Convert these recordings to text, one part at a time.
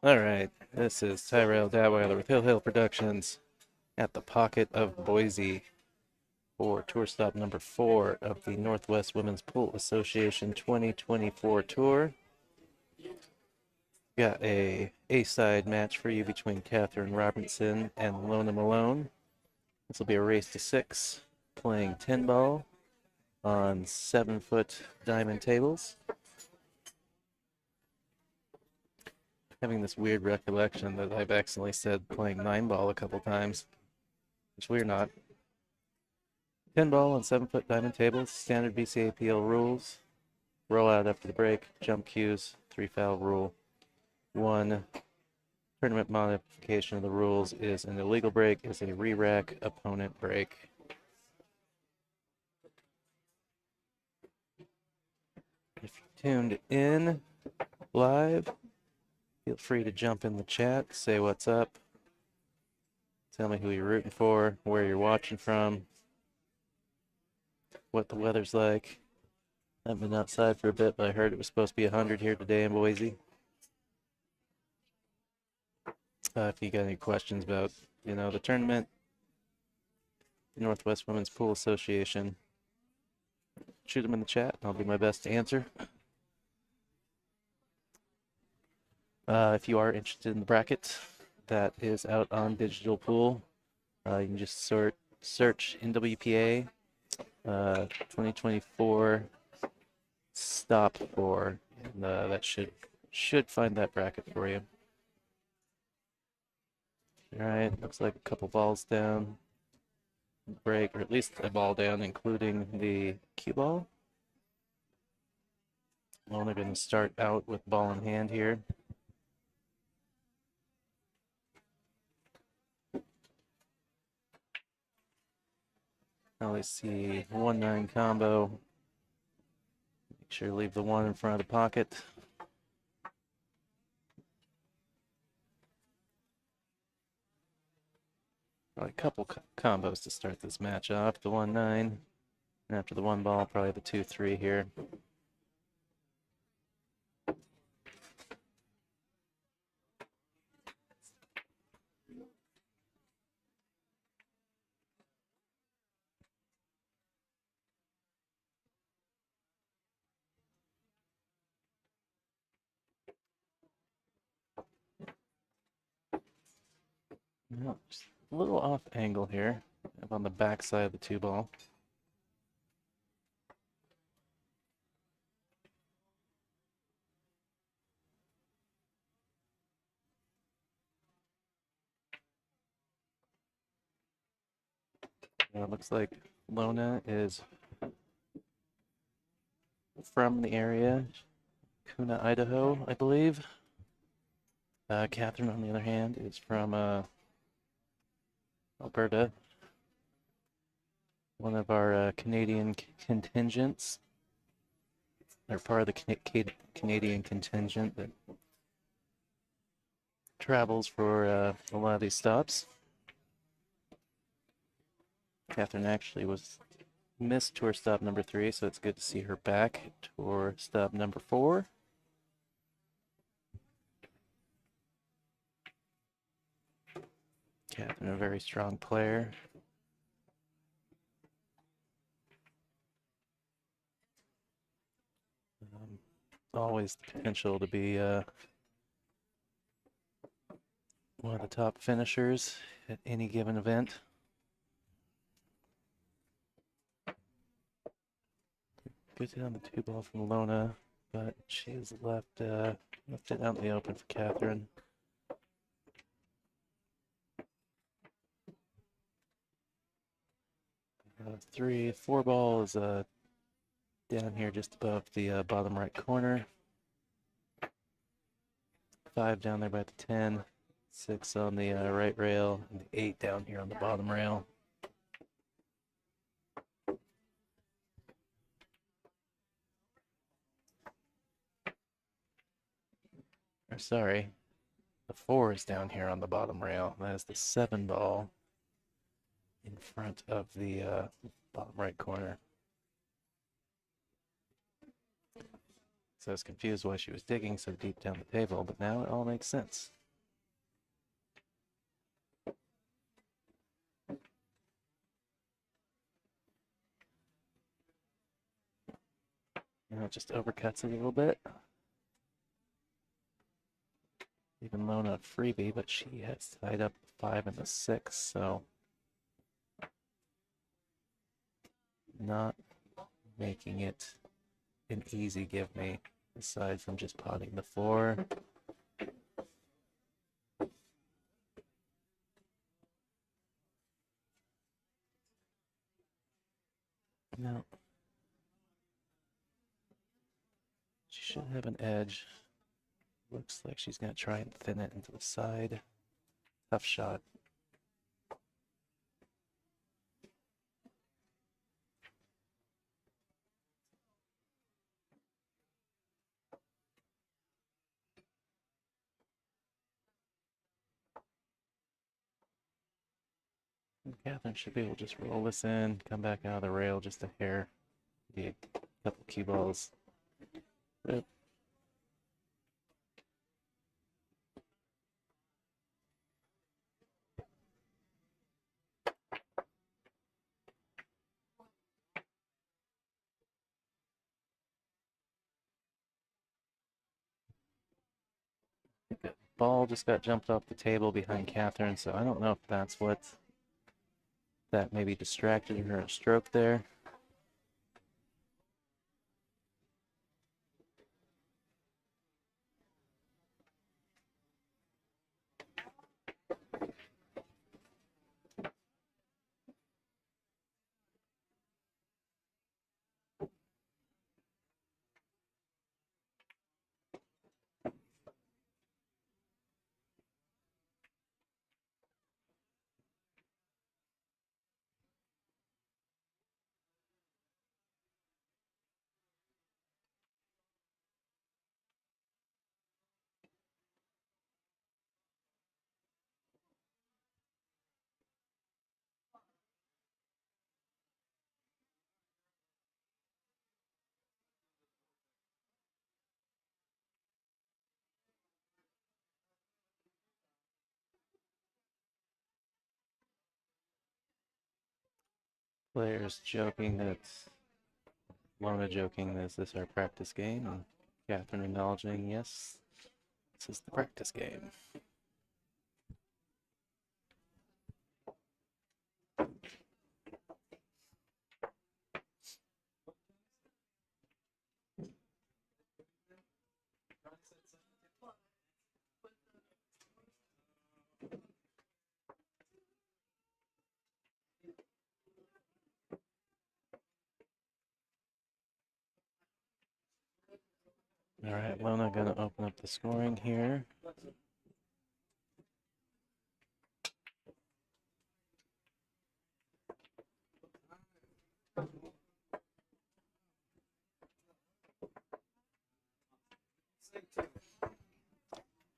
All right, this is Tyrell Dadweiler with Hill Hill Productions at the Pocket of Boise for tour stop number 4 of the Northwest Women's Pool Association 2024 tour. Got a A-side match for you between Katherine Robertson and Lona Malone. This will be a race to 6, playing 10 ball on 7-foot diamond tables. Having this weird recollection that I've accidentally said playing 9 ball a couple times, which we're not. 10 ball on 7-foot diamond tables, standard BCAPL rules. Roll out after the break, jump cues, 3-foul rule. One tournament modification of the rules is an illegal break is a re-rack opponent break. If you tuned in live, feel free to jump in the chat, say what's up, tell me who you're rooting for, where you're watching from, what the weather's like. I've been outside for a bit, but I heard it was supposed to be 100 here today in Boise. If you got any questions about, the tournament, the Northwest Women's Pool Association, shoot them in the chat. I'll do my best to answer. If you are interested in the bracket, that is out on Digital Pool. You can just search NWPA 2024 stop 4, and that should find that bracket for you. All right, looks like a couple balls down. Break, or at least a ball down, including the cue ball. Lona going to start out with ball in hand here. Now we see 1-9 combo. Make sure to leave the 1 in front of the pocket. Probably a couple combos to start this match off. The 1-9, and after the 1 ball, probably the 2-3 here. No, just a little off angle here, up on the back side of the 2 ball. It looks like Lona is from the area, Kuna, Idaho, I believe. Katherine, on the other hand, is from Alberta, one of our Canadian contingents. They're part of the Canadian contingent that travels for a lot of these stops. Katherine actually missed tour stop number 3, so it's good to see her back at tour stop number 4. Katherine, a very strong player. Always the potential to be one of the top finishers at any given event. Good hit on the 2 ball from Lona, but she's left it out in the open for Katherine. 4 ball is down here just above the bottom right corner. 5 down there by the 10, 6 on the right rail, and the 8 down here on the bottom rail. Or sorry, the 4 is down here on the bottom rail. That is the 7 ball in front of the bottom right corner. I was confused why she was digging so deep down the table, but now it all makes sense. Now it just overcuts a little bit. Even Lona a freebie, but she has tied up the 5 and the 6, so not making it an easy give me, aside from just potting the 4. No. She should have an edge. Looks like she's going to try and thin it into the side. Tough shot. And Katherine should be able to just roll this in, come back out of the rail just a hair. Maybe a couple cue balls. Yep. The ball just got jumped off the table behind Katherine, so I don't know if that's what that maybe distracted her a stroke there. Players joking that Lona joking, is this our practice game? And Katherine acknowledging, yes, this is the practice game. All right, Lona gonna open up the scoring here.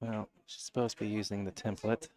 Well, she's supposed to be using the template.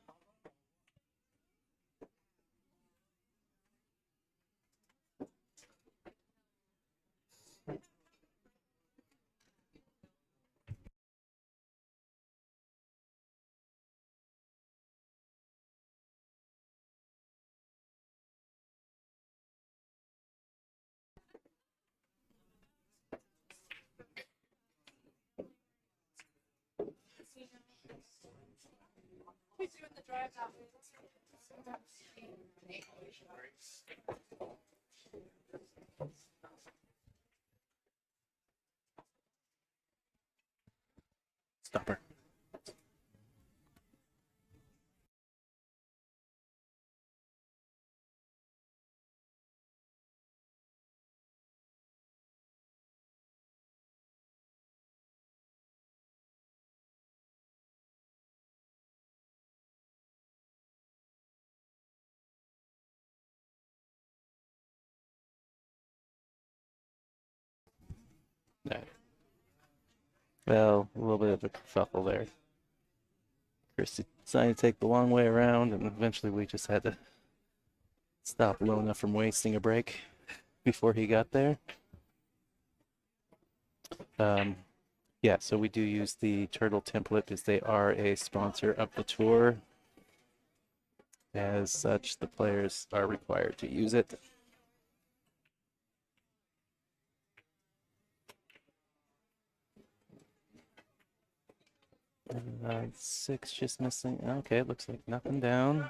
Stop her. All right. Well, a little bit of a kerfuffle there. Christy decided to take the long way around, and eventually we just had to stop Lona from wasting a break before he got there. Yeah, so we do use the turtle template because they are a sponsor of the tour. As such, the players are required to use it. Six just missing. Okay, looks like nothing down.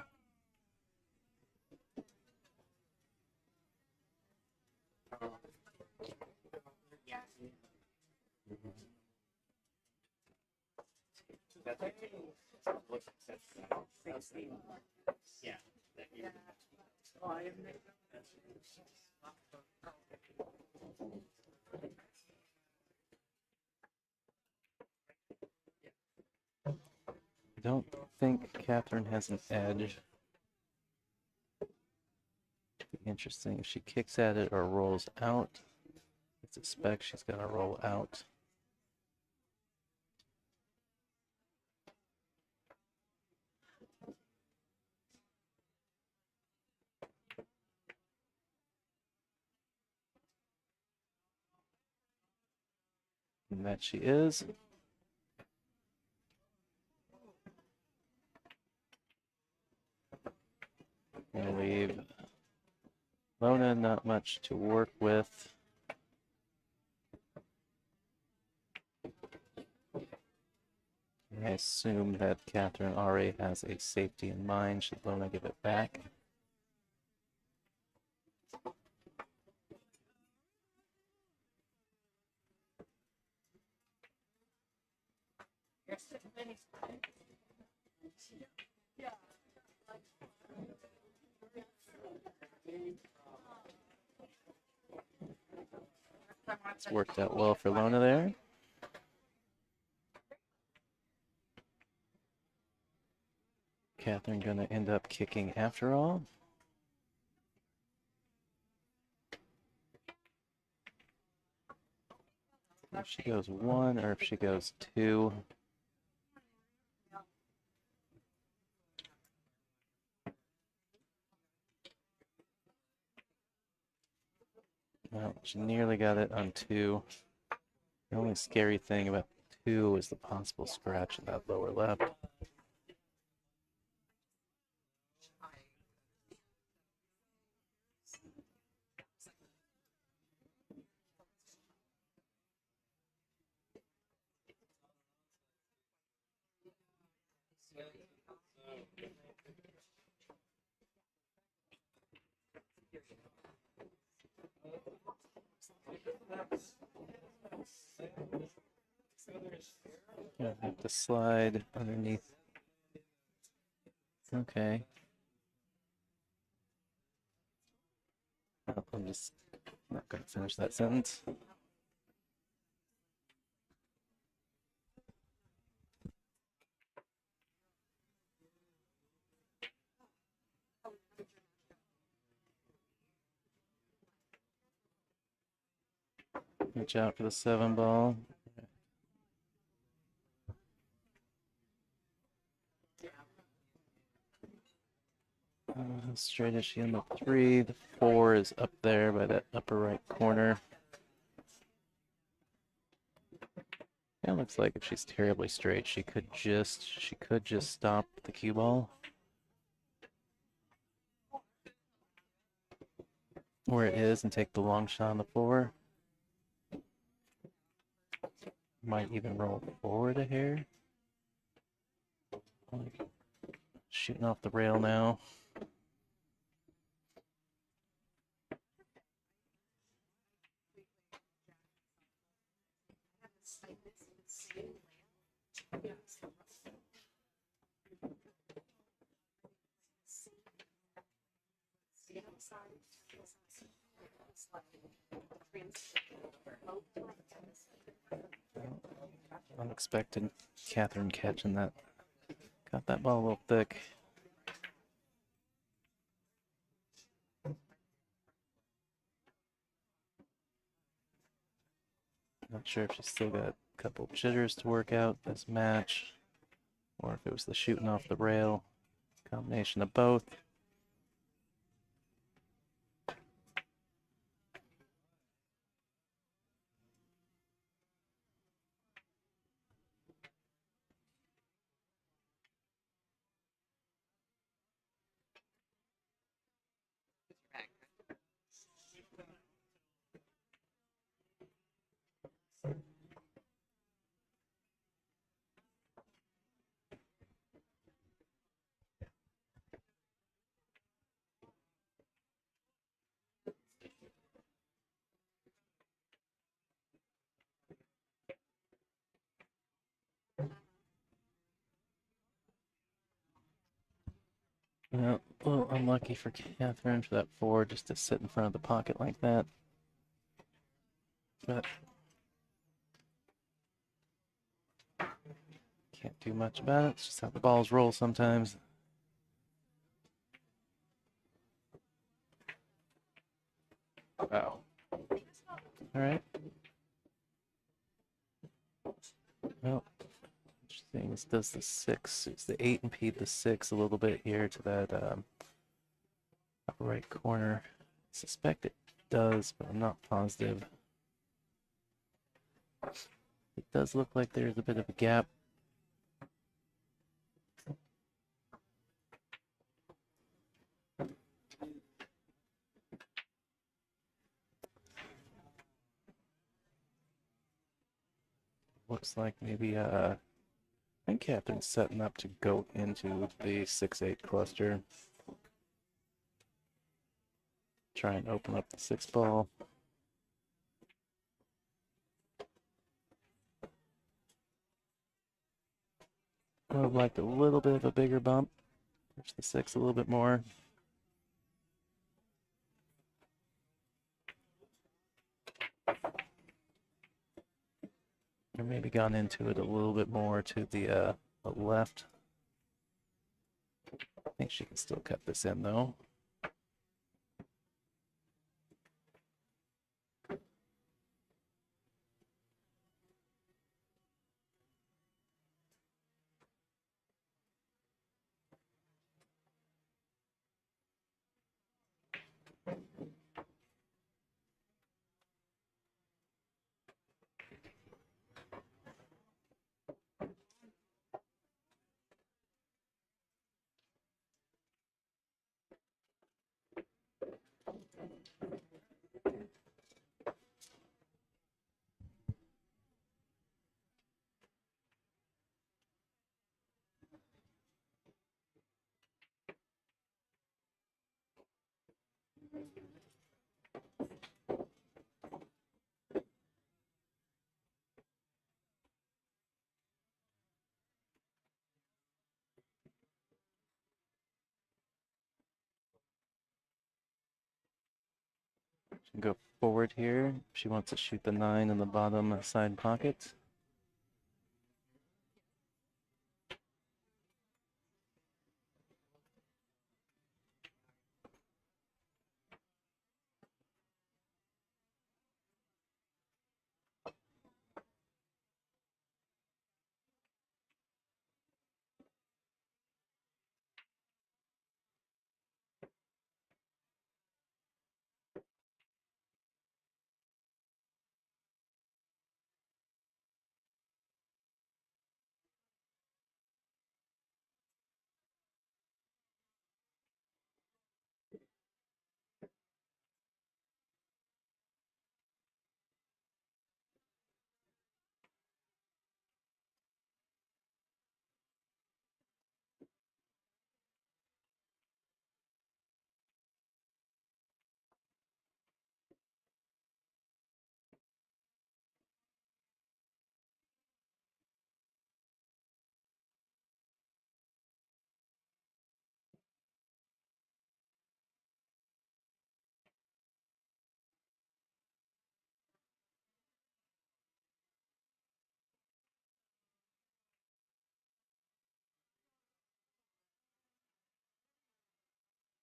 I don't think Katherine has an edge. Interesting if she kicks at it or rolls out. I suspect she's gonna roll out. And that she is. Gonna leave Lona not much to work with. I assume that Katherine already has a safety in mind. Should Lona give it back? It's worked out well for Lona there. Katherine gonna end up kicking after all. If she goes one or if she goes two. Well, she nearly got it on two. The only scary thing about two is the possible scratch in that lower left. Yeah, have to slide underneath. Okay. Oh, I'm just not going to finish that sentence. Watch out for the 7 ball. How straight is she on the 3? The 4 is up there by that upper right corner. Yeah, it looks like if she's terribly straight, she could just stop the cue ball. Where it is and take the long shot on the 4. Might even roll forward a hair. Like, shooting off the rail now. Unexpected Katherine catching that. Got that ball a little thick. Not sure if she's still got a couple jitters to work out this match, or if it was the shooting off the rail. Combination of both. Yeah, a little unlucky for Katherine for that 4 just to sit in front of the pocket like that. But can't do much about it. It's just how the balls roll sometimes. Wow. All right. Well, interesting. This does the 6. It's the 8 impede the 6 a little bit here to that upper right corner. I suspect it does, but I'm not positive. It does look like there's a bit of a gap. Looks like maybe I think Catherine's setting up to go into the 6-8 cluster. Try and open up the 6 ball. I would have liked a little bit of a bigger bump. Push the 6 a little bit more. Or maybe gone into it a little bit more to the left. I think she can still cut this in though. She can go forward here. She wants to shoot the 9 in the bottom side pocket.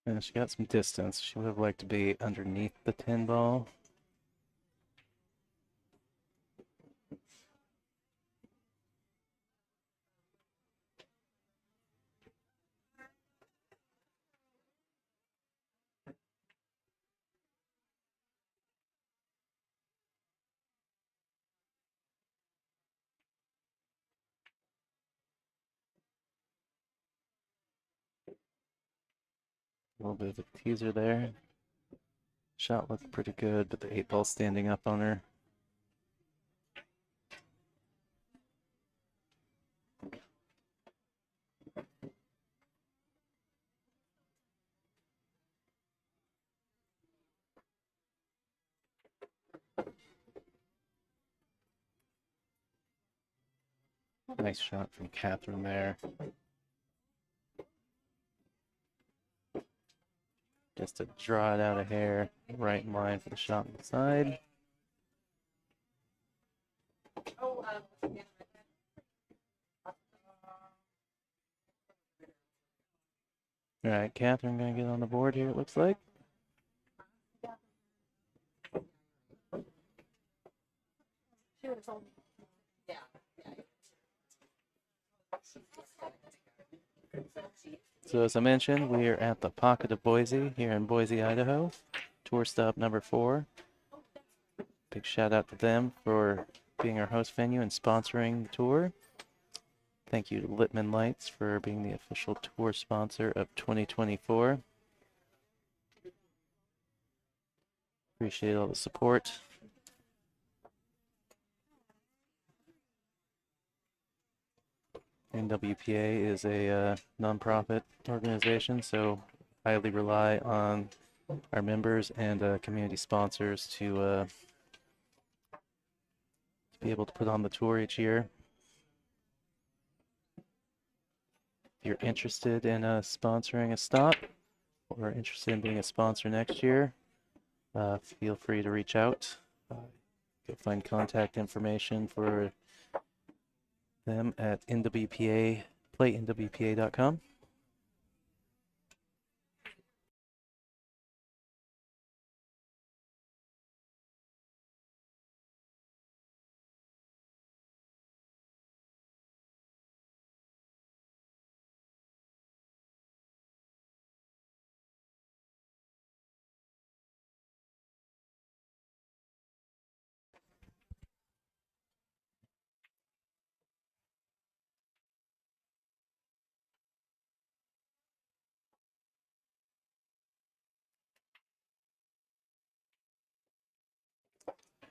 And she got some distance. She would have liked to be underneath the 10 ball. A little bit of a teaser there. Shot looked pretty good, but the 8 ball standing up on her. Nice shot from Katherine there. just to draw it out a hair, right in line for the shot on the side. All right, Katherine gonna get on the board here, it looks like. So as I mentioned, we are at the Pocket of Boise here in Boise, Idaho. Tour stop number 4. Big shout out to them for being our host venue and sponsoring the tour. Thank you to Littman Lights for being the official tour sponsor of 2024. Appreciate all the support. NWPA is a nonprofit organization, so highly rely on our members and community sponsors to be able to put on the tour each year. If you're interested in sponsoring a stop or interested in being a sponsor next year, feel free to reach out. You'll find contact information for them at NWPA, playnwpa.com.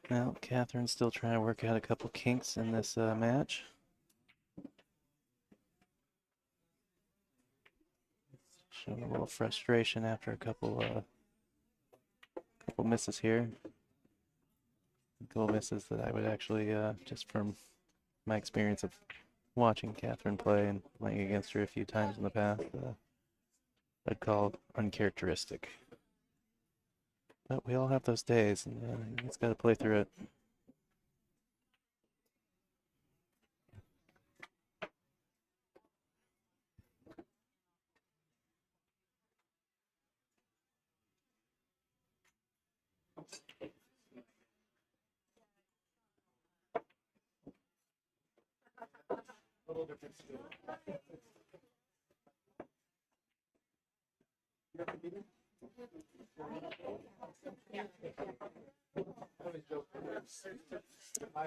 Now, Katherine's still trying to work out a couple kinks in this match. Showing a little frustration after a couple misses here. A couple misses that I would actually, just from my experience of watching Katherine play and playing against her a few times in the past, I'd call uncharacteristic. But we all have those days, and you just got to play through it.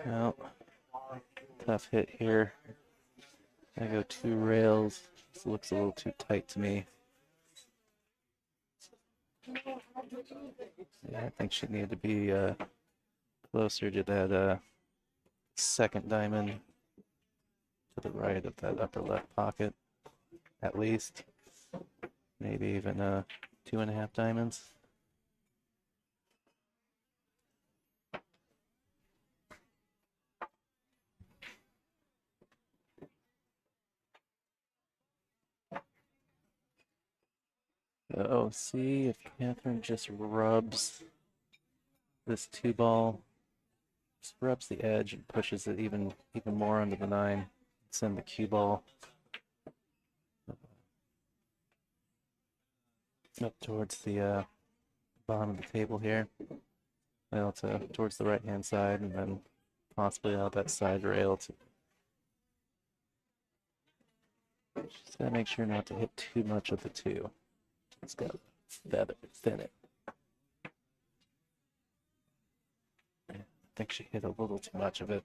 Well, tough hit here. I go 2 rails. This looks a little too tight to me. Yeah, I think she needed to be closer to that second diamond to the right of that upper left pocket, at least. Maybe even 2.5 diamonds. Oh, see if Katherine just rubs this 2-ball, just rubs the edge and pushes it even more under the 9. Send the cue ball up towards the bottom of the table here. Well, towards the right-hand side, and then possibly out that side rail. Just gotta make sure not to hit too much of the 2. It's got feather thin it. I think she hit a little too much of it.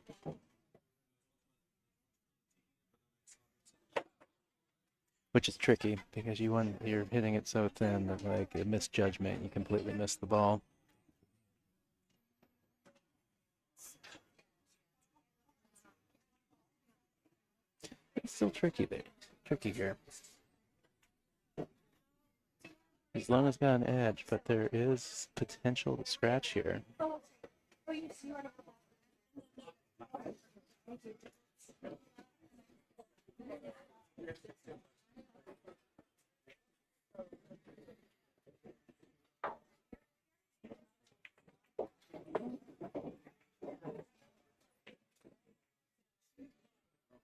Which is tricky because you're hitting it so thin that, like, a misjudgment, you completely miss the ball. It's still tricky there. Tricky here. Lona's got an edge, but there is potential to scratch here.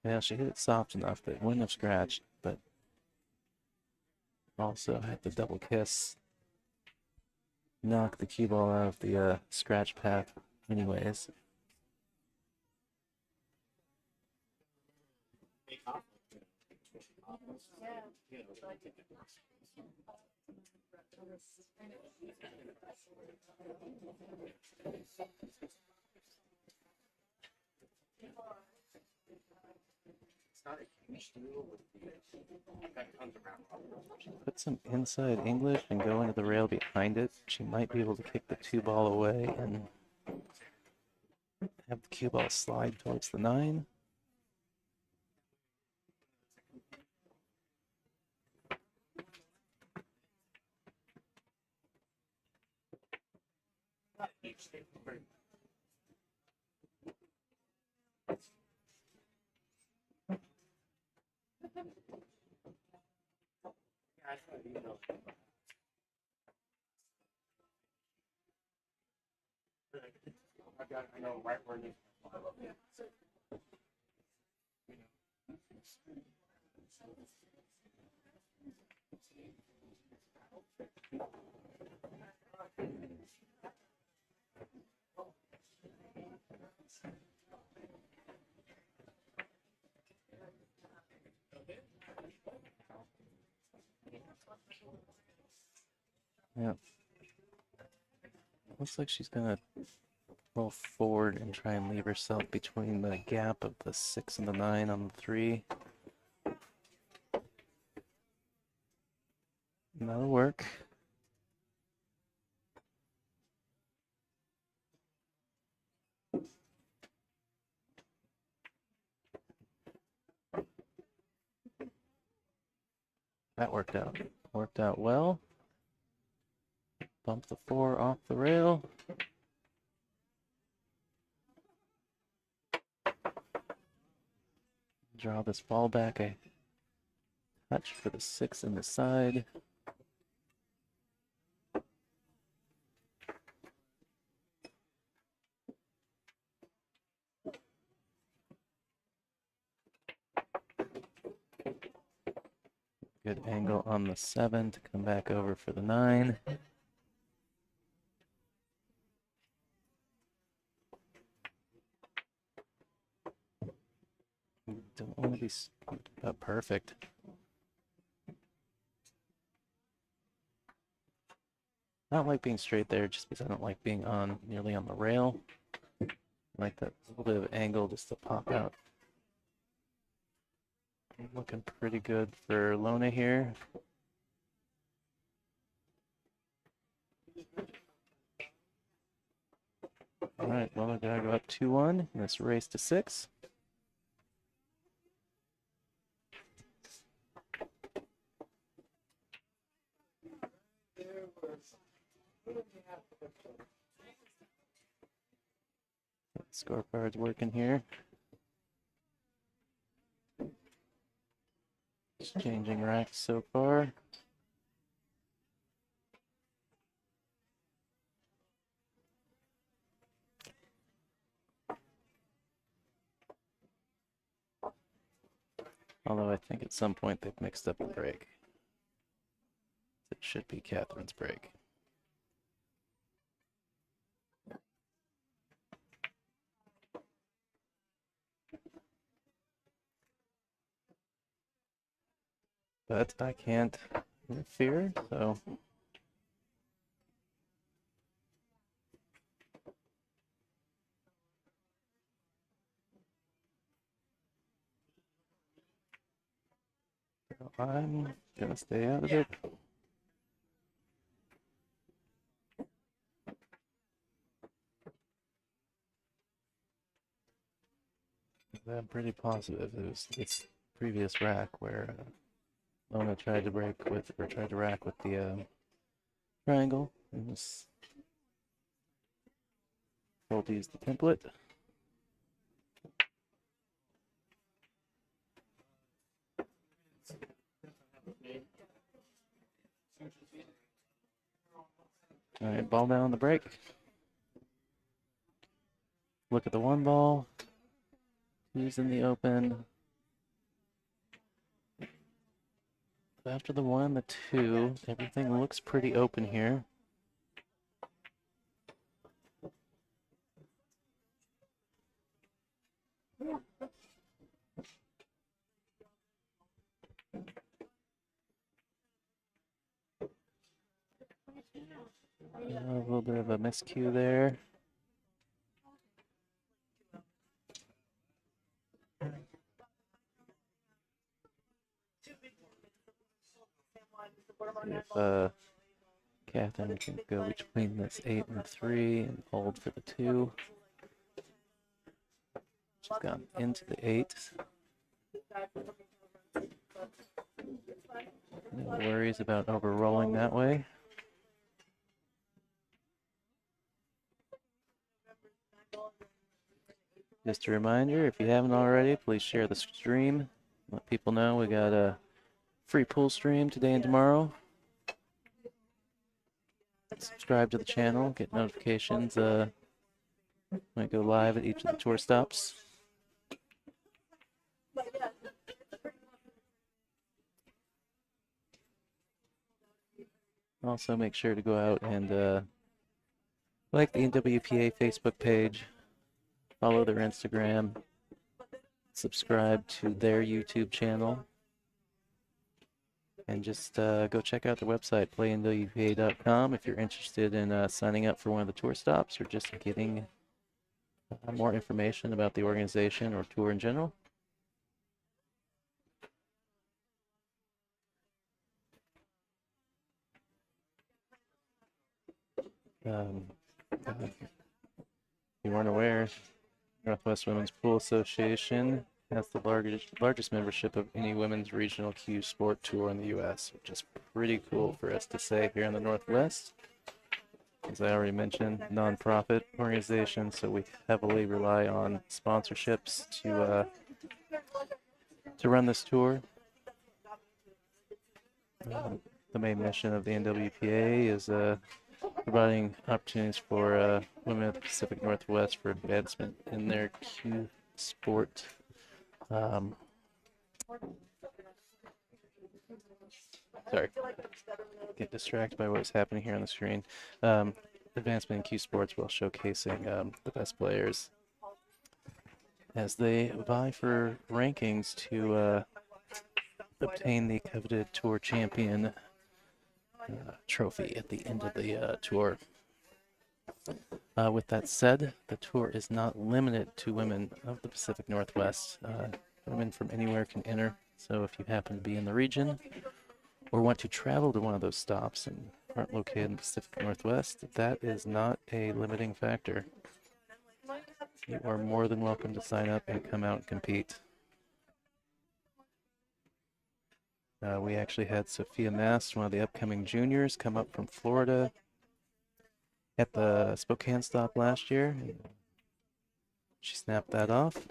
Yeah, she hit it soft enough that it wouldn't have scratched, but also had the double kiss knock the cue ball out of the scratch path anyways. Put some inside English and go into the rail behind it. She might be able to kick the 2-ball away and have the cue ball slide towards the 9. Yeah. Looks like she's gonna roll forward and try and leave herself between the gap of the 6 and the 9 on the 3. And that'll work. That worked out. Worked out well. Bump the 4 off the rail. Draw this ball back a touch for the 6 in the side. Good angle on the 7 to come back over for the 9. Don't want to be perfect. I don't like being straight there just because I don't like being nearly on the rail. I like that little bit of angle just to pop out. Looking pretty good for Lona here. All right, Lona gotta go up 2-1 in this race to 6. Scorecard's working here. Just changing racks so far. Although I think at some point they've mixed up the break. It should be Katherine's break. But I can't interfere, so I'm gonna stay out of it. I'm pretty positive it was this previous rack where Lona tried to rack with the triangle and was told to use the template. All right, ball down on the break. Look at the 1 ball. He's in the open. After the 1 and the 2, everything looks pretty open here. A little bit of a miscue there. If Katherine can go between this 8 and 3 and hold for the 2. She's gone into the 8. No worries about over-rolling that way. Just a reminder, if you haven't already, please share the stream. Let people know we got a free pool stream today and tomorrow. Subscribe to the channel, get notifications when I go live at each of the tour stops. Also, make sure to go out and like the NWPA Facebook page, follow their Instagram, subscribe to their YouTube channel, and just go check out their website, playnwpa.com, if you're interested in signing up for one of the tour stops or just getting more information about the organization or tour in general. If you weren't aware, Northwest Women's Pool Association has the largest membership of any women's regional cue sport tour in the U.S., which is pretty cool for us to say here in the Northwest. As I already mentioned, nonprofit organization, so we heavily rely on sponsorships to run this tour. The main mission of the NWPA is providing opportunities for women of the Pacific Northwest for advancement in their cue sport. Sorry, get distracted by what's happening here on the screen. Advancement in cue sports while showcasing the best players as they vie for rankings to obtain the coveted tour champion trophy at the end of the tour. With that said, the tour is not limited to women of the Pacific Northwest. Women from anywhere can enter, so if you happen to be in the region or want to travel to one of those stops and aren't located in the Pacific Northwest, that is not a limiting factor. You are more than welcome to sign up and come out and compete. We actually had Sophia Mast, one of the upcoming juniors, come up from Florida at the Spokane stop last year. She snapped that off.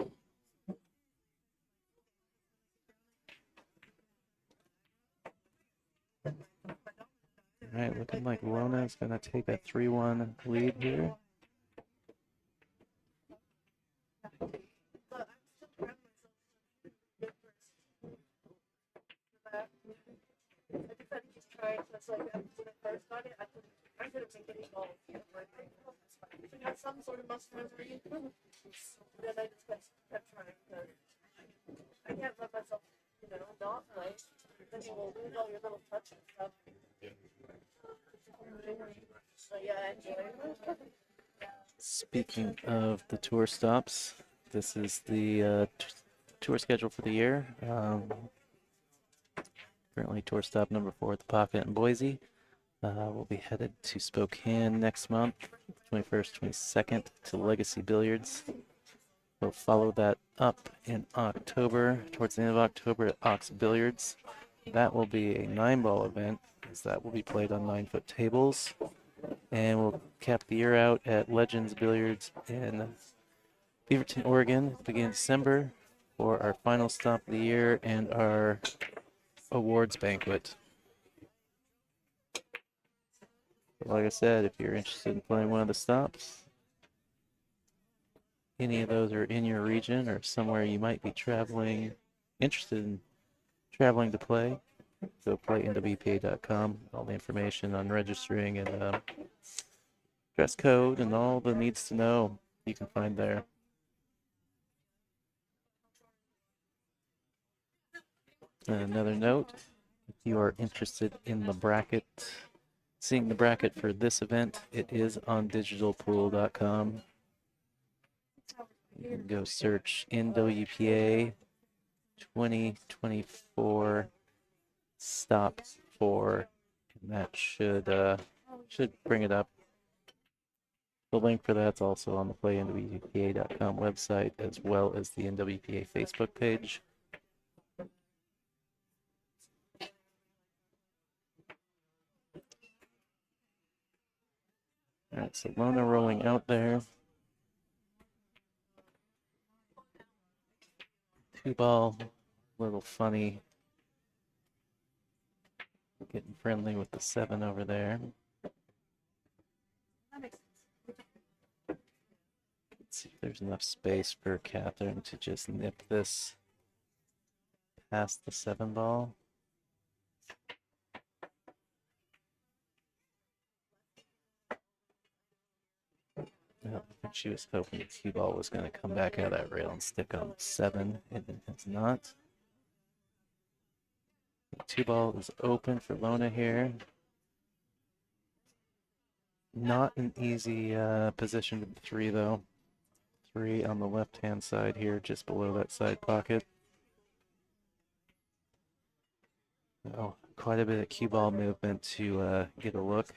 All right, looking like Lona is going to take a 3-1 lead here. Some sort of muscle memory. Then I just kept trying to. I can't let myself, not play. Then you will lose all your little touch and stuff. So yeah, I enjoy. Speaking of the tour stops, this is the tour schedule for the year. Currently tour stop number 4 at the Pocket in Boise. We'll be headed to Spokane next month, 21st, 22nd, to Legacy Billiards. We'll follow that up in October, towards the end of October at Ox Billiards. That will be a 9-ball event, as that will be played on 9-foot tables. And we'll cap the year out at Legends Billiards in Beaverton, Oregon, beginning December, for our final stop of the year and our awards banquet. Like I said, if you're interested in playing one of the stops, any of those are in your region or somewhere you might be interested in traveling to play, So playnwpa.com, all the information on registering and dress code and all the needs to know you can find there. And another note, if you are interested in the bracket, seeing the bracket for this event, it is on digitalpool.com. You can go search NWPA 2024 stop 4, and that should bring it up. The link for that's also on the playnwpa.com website, as well as the NWPA Facebook page. All right, so Lona rolling out there. 2-ball, a little funny. Getting friendly with the 7 over there. Let's see if there's enough space for Katherine to just nip this past the 7-ball. I think she was hoping the cue ball was going to come back out of that rail and stick on 7, and it has not. The 2-ball is open for Lona here. Not an easy position to 3, though. 3 on the left-hand side here, just below that side pocket. So quite a bit of cue ball movement to get a look.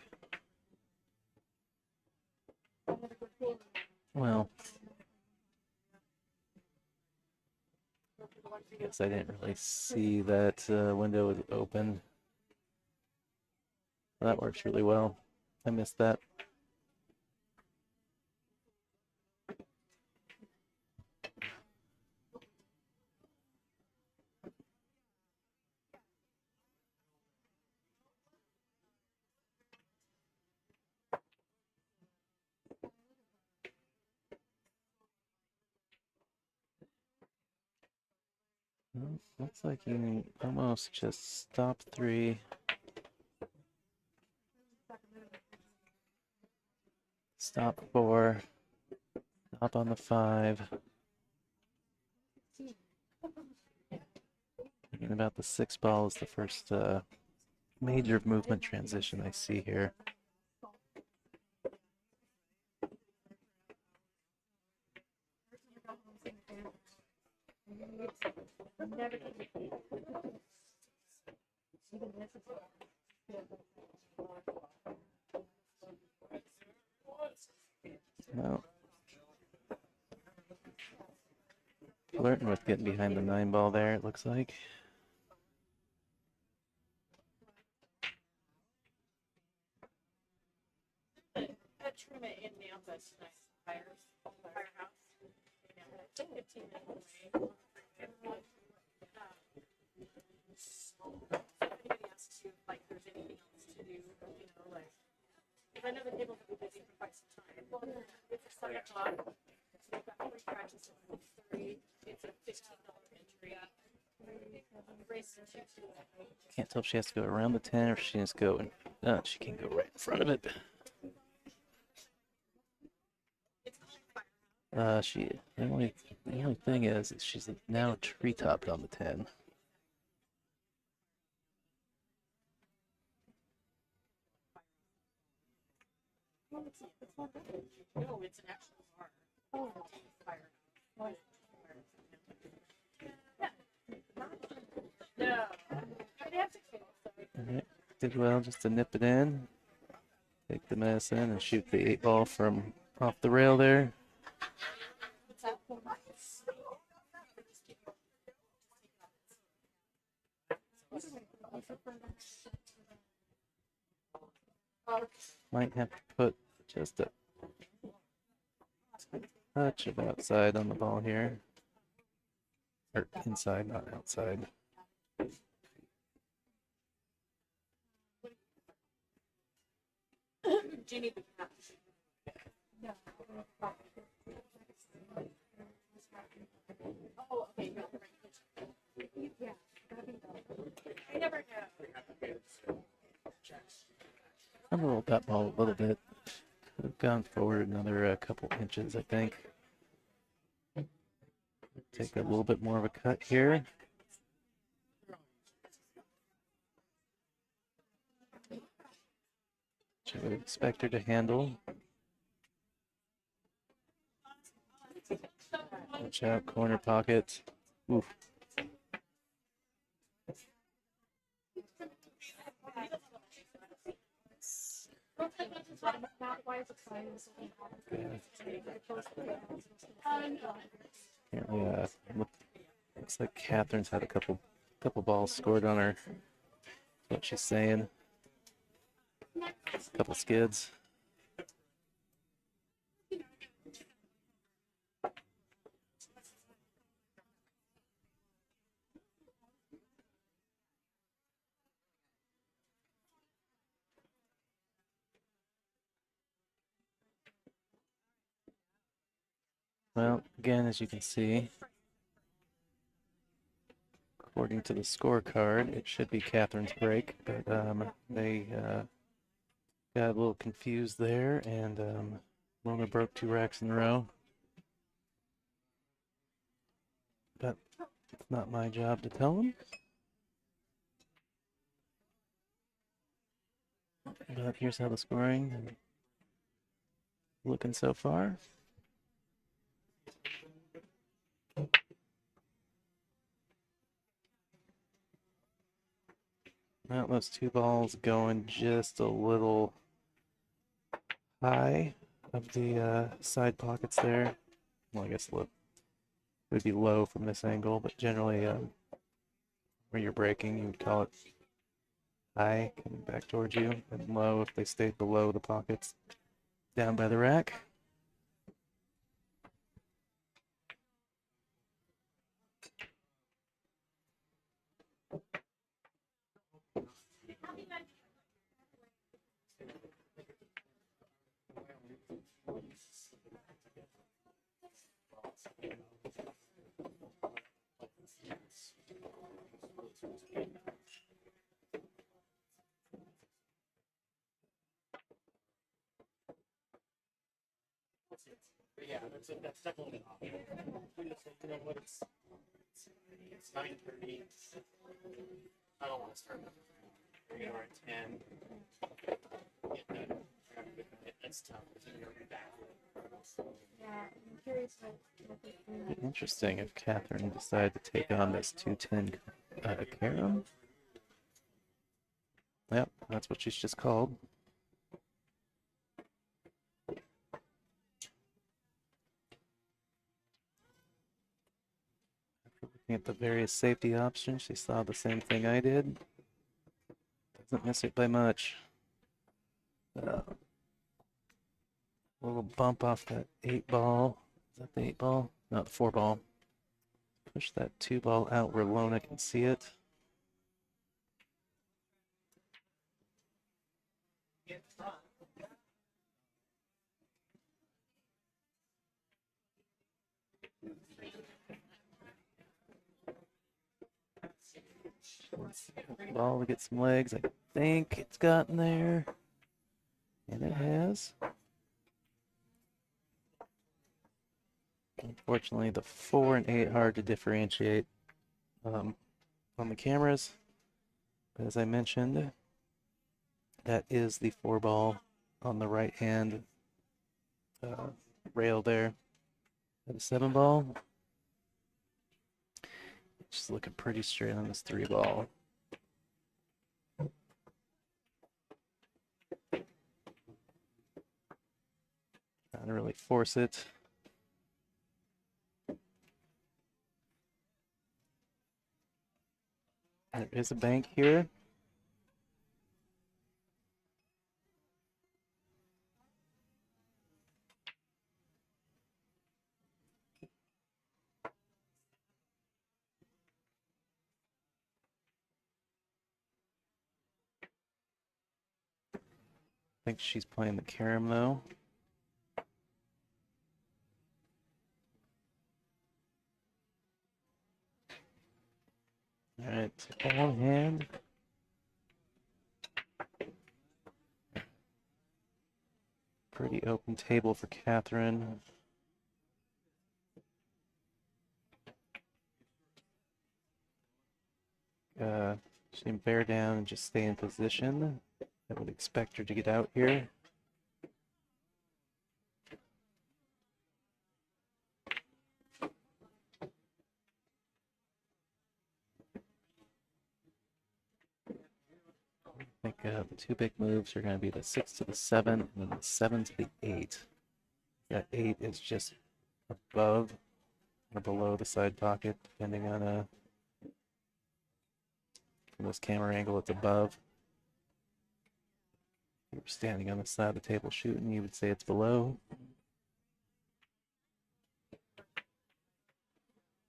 Well, I guess I didn't really see that window was open. That works really well. I missed that. Well, looks like you can almost just stop 3. Stop 4. Stop on the 5. And about the 6-ball is the first major movement transition I see here. Well, flirting with getting behind the 9-ball there, it looks like. I know the tables will be busy for quite some time. It's a 7 o'clock. We've got 3 practices with 3. It's a $15 entry. Race to 2. Can't tell if she has to go around the 10 or if she has to go. No, she can go right in front of it. The only thing is she's now tree-topped on the 10. No, it's an actual bar. Oh, fire. No. All right, did well just to nip it in. Take the medicine and shoot the 8-ball from off the rail there. Might have to put just a touch of outside on the ball here. Or inside, not outside. Do you need the cap? Oh, okay. Yeah. I never know. unrolled that ball a little bit. Could have gone forward another couple inches, I think. Take a little bit more of a cut here. Which I would expect her to handle. Watch out, corner pocket. Oof. Apparently, looks like Catherine's had a couple balls scored on her. That's what she's saying. A couple skids. Well, again, as you can see, according to the scorecard, it should be Catherine's break, but they got a little confused there, and Lona broke 2 racks in a row. But it's not my job to tell them. But here's how the scoring is looking so far. Well, those 2 balls going just a little high of the side pockets there. Well, I guess it would be low from this angle, but generally where you're breaking, you would call it high coming back towards you, and low if they stayed below the pockets down by the rack. Yeah, that's definitely an option. You know what? It's 9:30. I don't want to start at 10. That's tough. Yeah, I'm curious what Interesting if Katherine decided to take on this 210 carom. Yep, that's what she's just called. Looking at the various safety options, she saw the same thing I did. Doesn't miss it by much. A little bump off that 8 ball. Is that the 8 ball? No, the 4 ball. Push that 2 ball out where Lona can see it. Ball to get some legs. I think it's gotten there. And it has. Unfortunately, the 4 and 8 hard to differentiate on the cameras. But as I mentioned, that is the 4 ball on the right hand rail there. The 7 ball. Just looking pretty straight on this 3 ball. Trying to really force it. There is a bank here. I think she's playing the carom though. All right, ball in hand. Pretty open table for Katherine. She can bear down and just stay in position. I would expect her to get out here. I think the two big moves are going to be the 6 to the 7 and then the 7 to the 8. That 8 is just above or below the side pocket, depending on from this camera angle, it's above. If you were standing on the side of the table shooting, you would say it's below.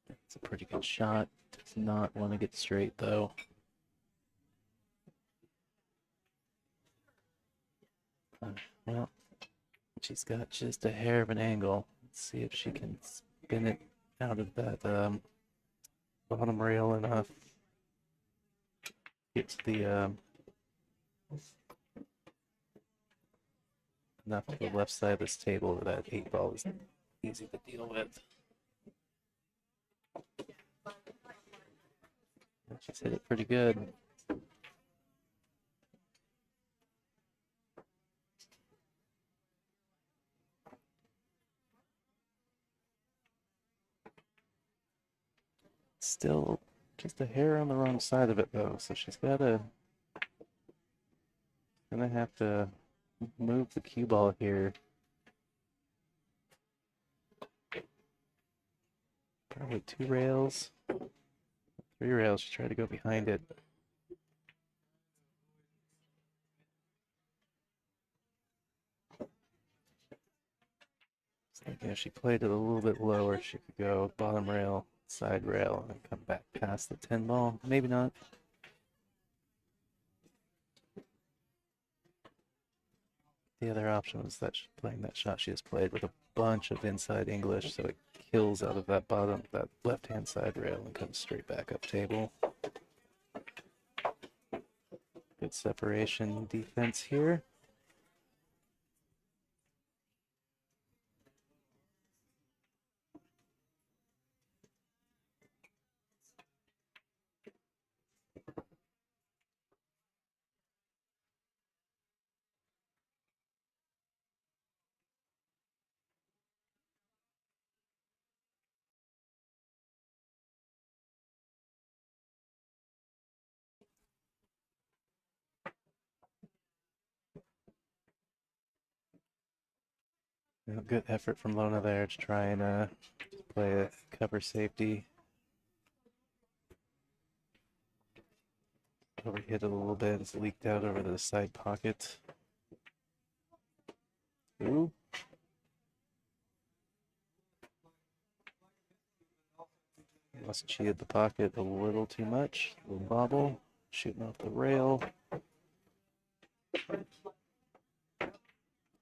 It's a pretty good shot. Does not want to get straight though. Well, she's got just a hair of an angle. Let's see if she can spin it out of that bottom rail enough. Get to the enough to the left side of this table where that 8 ball is easy to deal with. She's hit it pretty good. Still just a hair on the wrong side of it though, so she's gonna have to move the cue ball here. Probably 2 rails, 3 rails. She tried to go behind it. So, if she played it a little bit lower, she could go bottom rail, side rail, and come back past the 10 ball. Maybe not. The other option was that playing that shot she just played with a bunch of inside English, so it kills out of that bottom, that left-hand side rail and comes straight back up table. Good separation defense here. Good effort from Lona there to try and play a cover safety. Overhit it a little bit. It's leaked out over the side pocket. Ooh. Must have cheated the pocket a little too much. A little bobble. Shooting off the rail.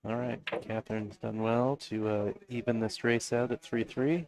All right, Katherine's done well to even this race out at 3-3.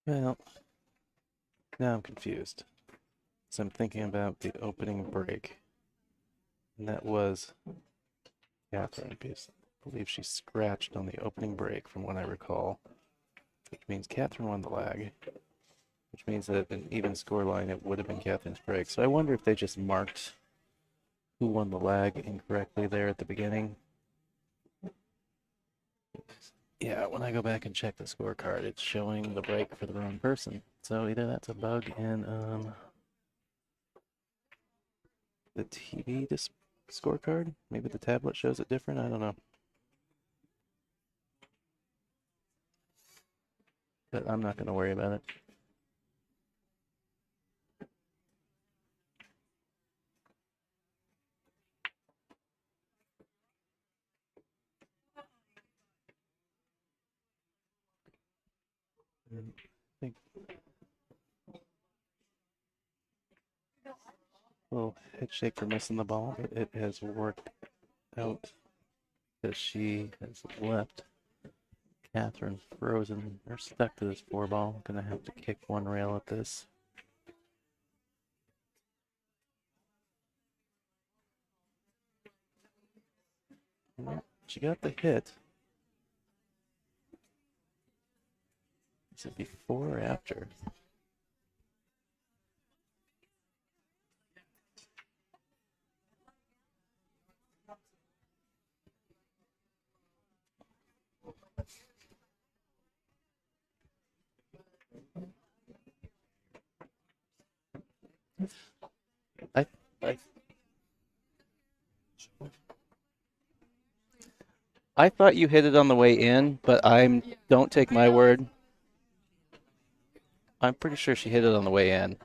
Well, now I'm confused. So I'm thinking about the opening break. And that was Katherine, because I believe she scratched on the opening break from what I recall, which means Katherine won the lag, which means that an even score line, it would have been Catherine's break. So I wonder if they just marked who won the lag incorrectly there at the beginning. Yeah, when I go back and check the scorecard, it's showing the break for the wrong person. So either that's a bug in the TV scorecard. Maybe the tablet shows it different. I don't know. But I'm not going to worry about it. I think a little head shake for missing the ball, but it has worked out because she has left Katherine frozen or stuck to this four ball. Gonna have to kick one rail at this. Well, she got the hit. Is it before or after? I, I I thought you hit it on the way in, but don't take my word. I'm pretty sure she hit it on the way in.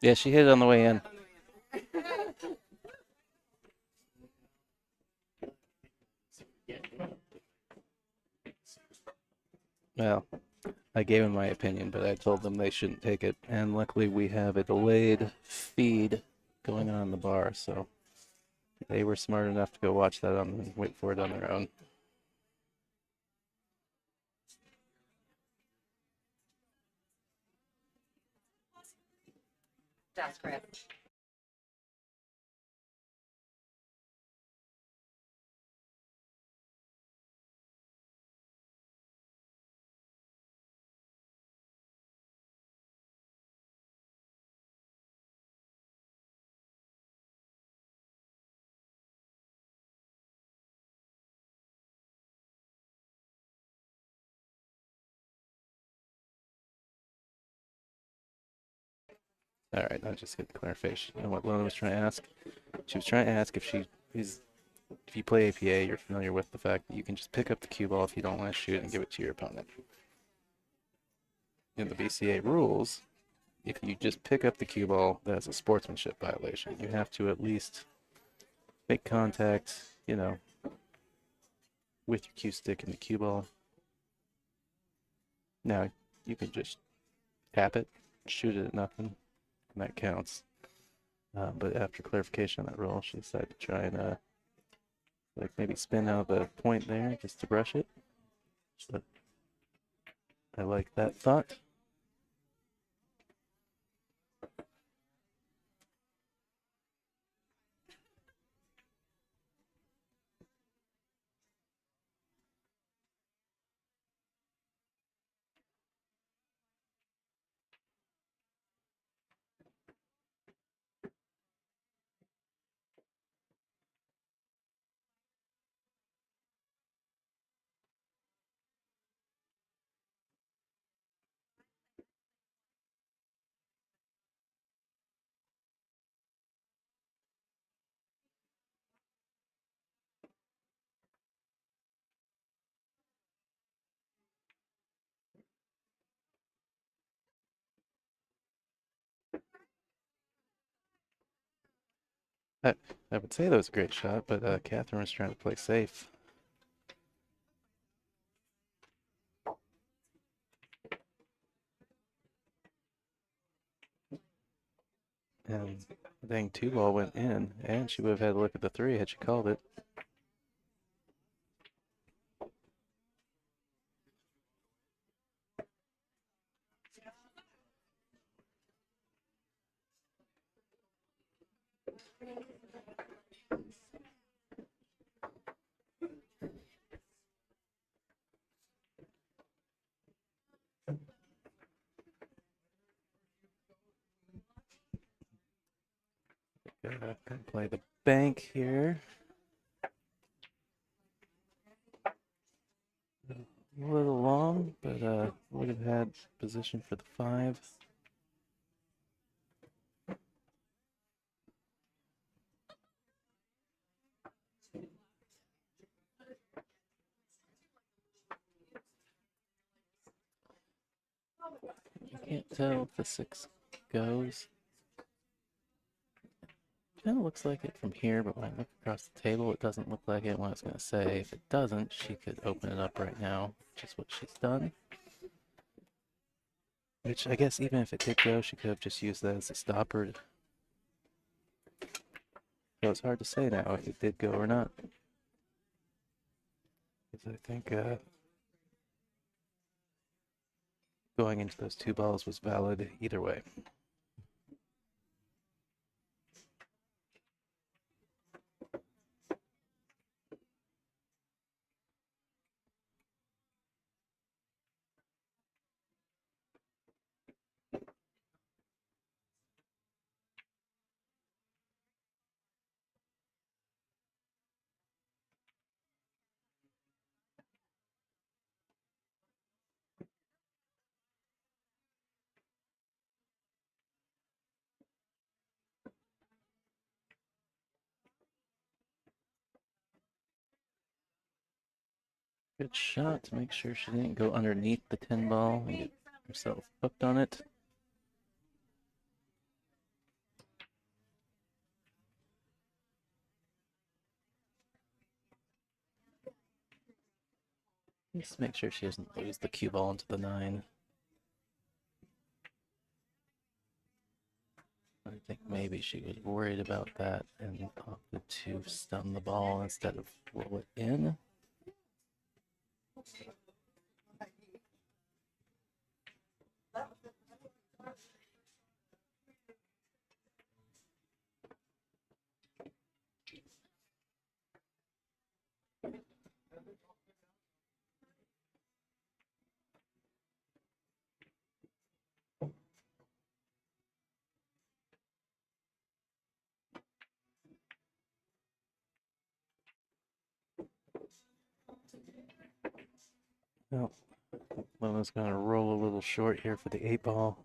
Yeah, she hit it on the way in. Well, I gave them my opinion, but I told them they shouldn't take it. And luckily, we have a delayed feed going on in the bar, so they were smart enough to go watch that and wait for it on their own. That's correct. All right, I'll just get clarification on what Lona was trying to ask. She was trying to ask if you play APA, you're familiar with the fact that you can just pick up the cue ball if you don't want to shoot and give it to your opponent. In the BCA rules, if you just pick up the cue ball, that's a sportsmanship violation. You have to at least make contact, with your cue stick and the cue ball. Now, you can just tap it, shoot it at nothing, and that counts. But after clarification on that rule, she decided to try and maybe spin out the point there just to brush it. But I like that thought. I, I would say that was a great shot, but Katherine was trying to play safe. And the dang 2-ball went in, and she would have had to look at the 3 had she called it. Gonna play the bank here. A little long, but would have had position for the 5. You can't tell if the 6 goes. Kind of looks like it from here, but when I look across the table, it doesn't look like it. What I was going to say, if it doesn't, she could open it up right now, which is what she's done. Which I guess even if it did go, she could have just used that as a stopper. So it's hard to say now if it did go or not. Because I think going into those 2 balls was valid either way. Good shot to make sure she didn't go underneath the 10 ball and get herself hooked on it. Just make sure she doesn't lose the cue ball into the 9. I think maybe she was worried about that and opted to stun the ball instead of roll it in. Well, Lona's going to roll a little short here for the 8 ball.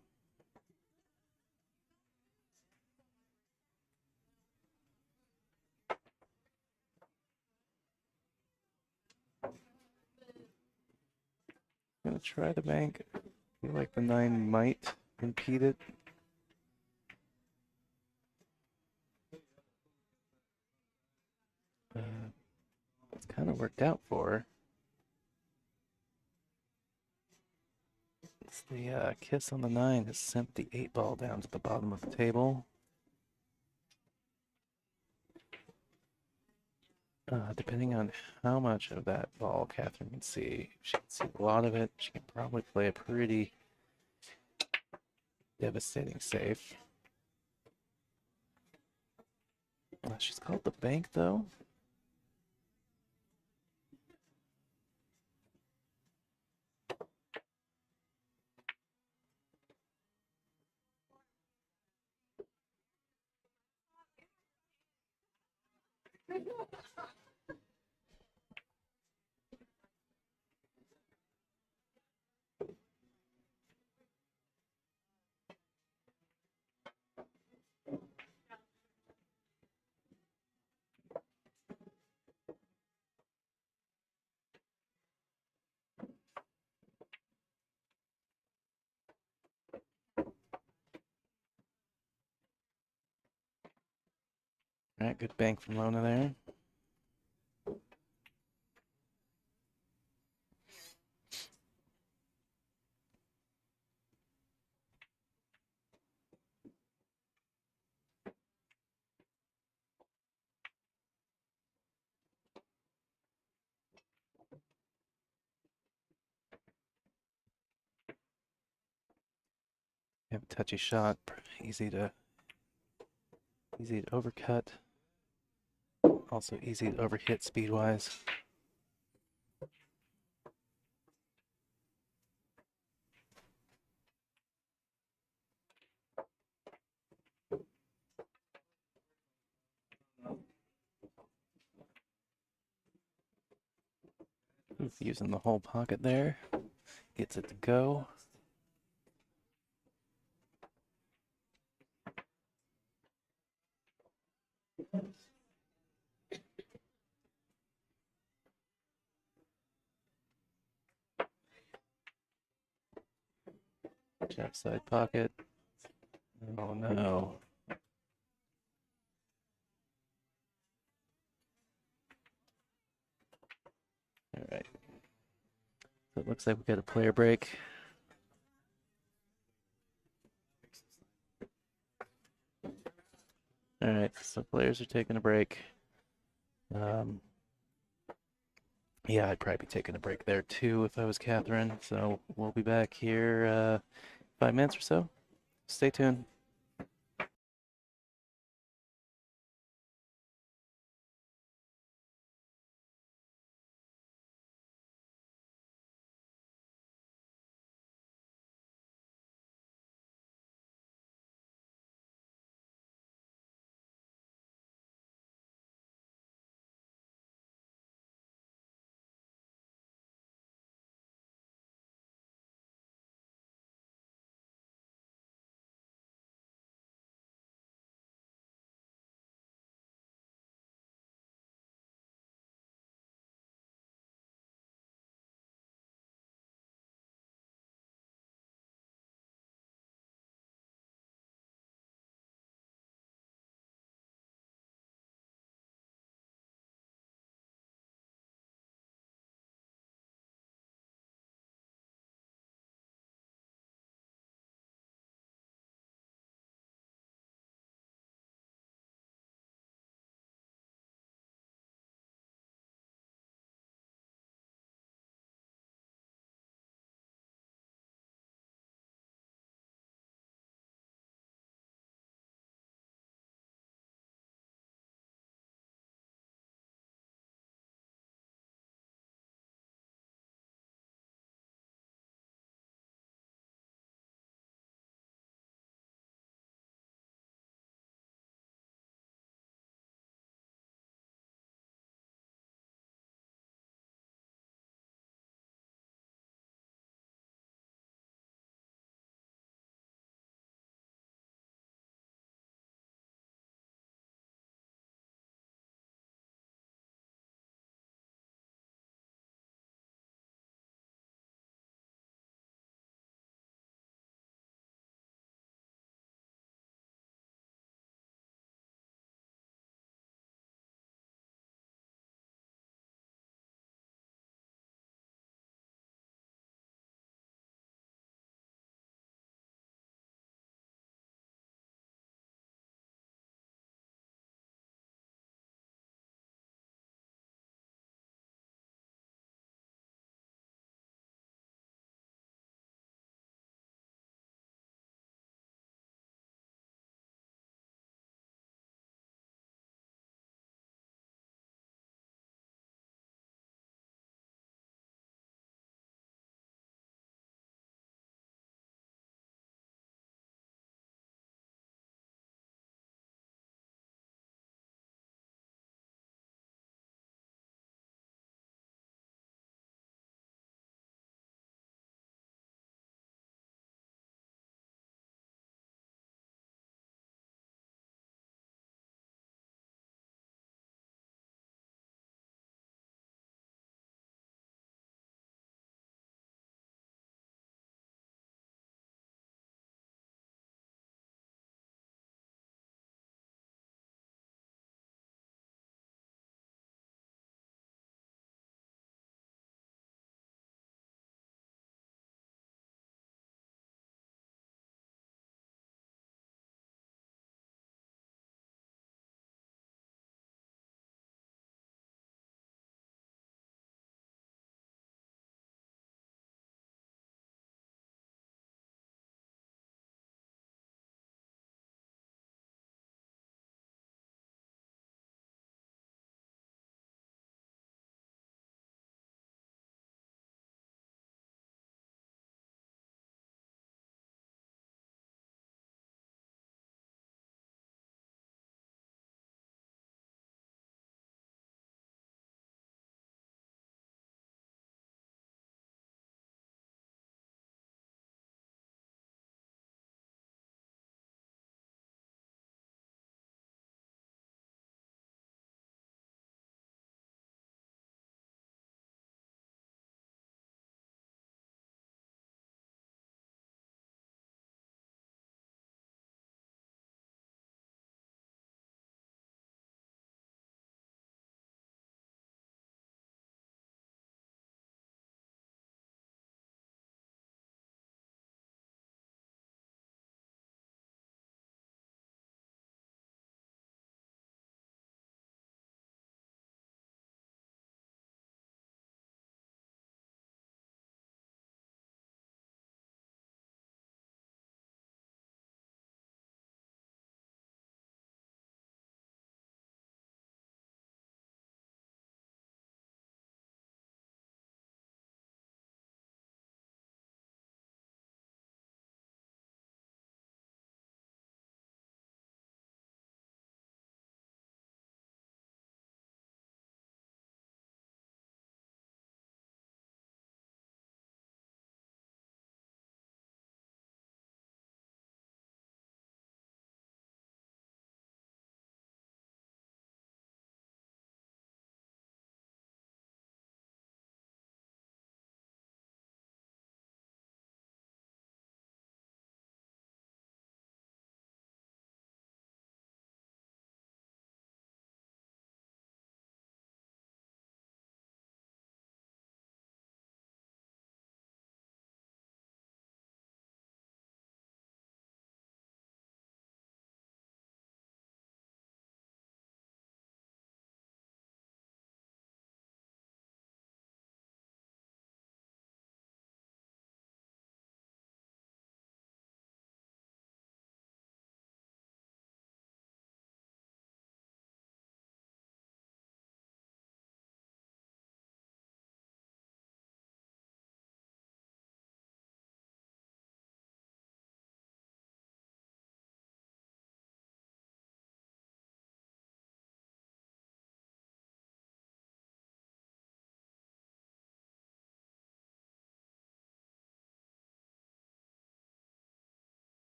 Gonna try the bank. Feel like the 9 might impede it. It's kind of worked out for her. It's the kiss on the 9 has sent the 8 ball down to the bottom of the table. Depending on how much of that ball Katherine can see, if she can see a lot of it, she can probably play a pretty devastating safe. She's called the bank, though. All right, good bank from Lona there. Have a touchy shot, easy to overcut. Also easy to overhit speed-wise. Using the whole pocket there. Gets it to go. Jab side pocket. Oh no. All right. So it looks like we got a player break. All right, so players are taking a break. Yeah, I'd probably be taking a break there too if I was Katherine. So we'll be back here 5 minutes or so. Stay tuned.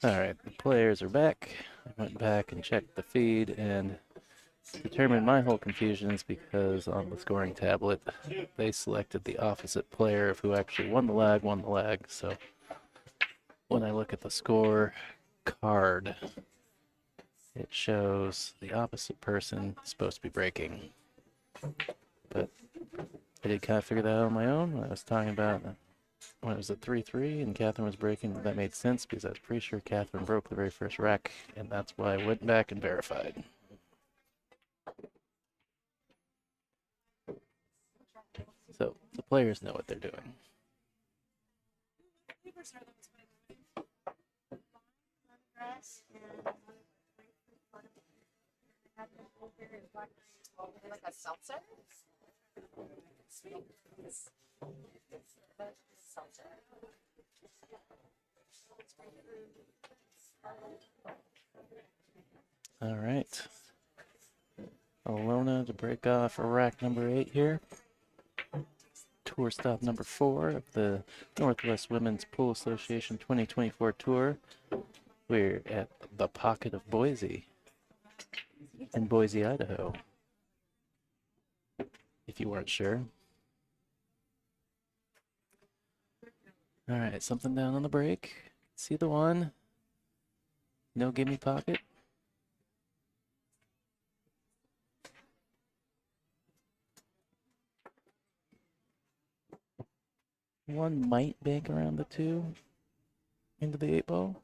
Alright, the players are back. I went back and checked the feed and determined my whole confusion is because on the scoring tablet they selected the opposite player of who actually won the lag. So when I look at the score card, it shows the opposite person supposed to be breaking. But I did kind of figure that out on my own when I was talking about when it was a 3-3 and Katherine was breaking. That made sense because I was pretty sure Katherine broke the very first rack, and that's why I went back and verified. So the players know what they're doing. Like a seltzer? Seltzer. All right. Lona to break off rack number 8 here. Tour stop number 4 of the Northwest Women's Pool Association 2024 tour. We're at the Pocket of Boise in Boise, Idaho. If you weren't sure. All right, something down on the break. See the one? No gimme pocket. One might bank around the 2 into the 8 ball.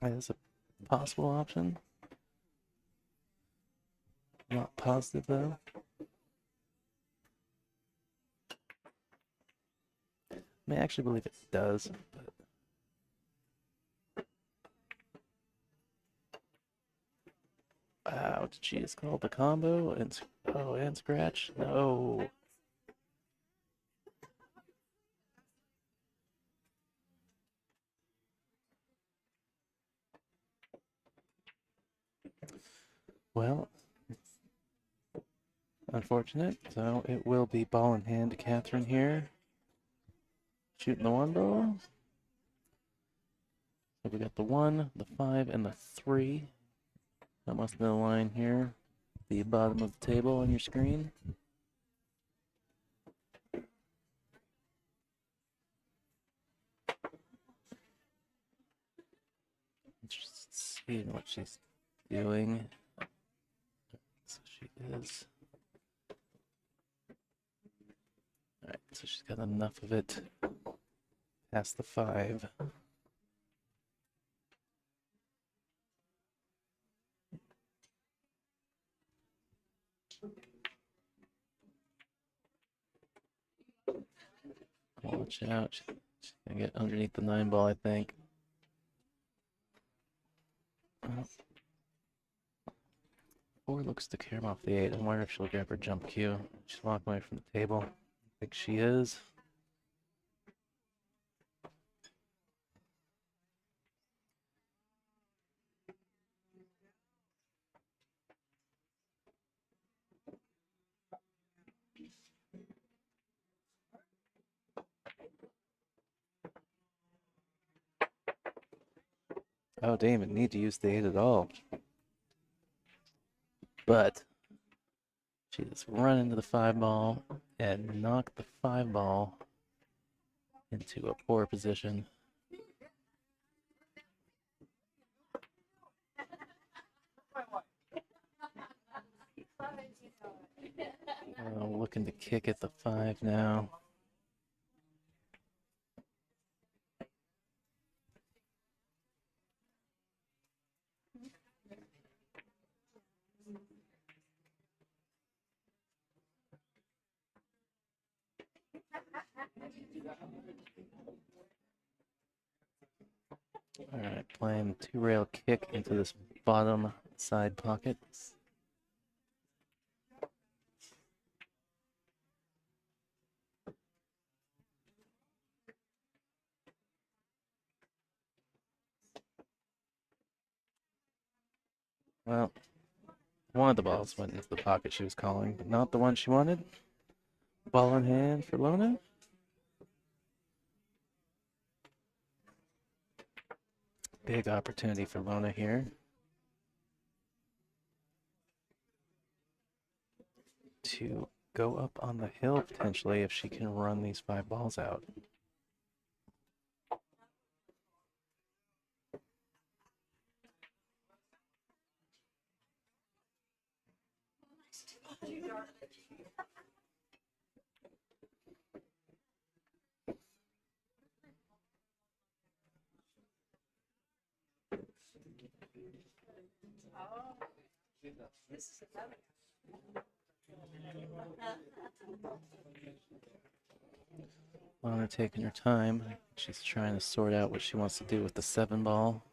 That's a possible option. Not positive though. I may actually believe it does, but wow, did she just call the combo and and scratch? No. Well, unfortunate. So it will be ball in hand to Katherine here. Shooting the 1 ball. So we got the 1, the 5, and the 3. That must be the line here. The bottom of the table on your screen. Just seeing what she's doing. So she is. Alright, so she's got enough of it past the 5. Watch out. She's gonna get underneath the 9 ball, I think. Or looks to carry him off the 8. I wonder if she'll grab her jump cue. She's walking away from the table. I think she is. Oh, didn't even need to use the 8 at all. But she just run into the 5 ball and knock the 5 ball into a poor position. Looking to kick at the 5 now. All right, playing 2-rail kick into this bottom side pocket. Well, one of the balls went into the pocket she was calling, but not the one she wanted. Ball in hand for Lona. Big opportunity for Lona here to go up on the hill potentially if she can run these 5 balls out. Lona taking her time. She's trying to sort out what she wants to do with the 7 ball.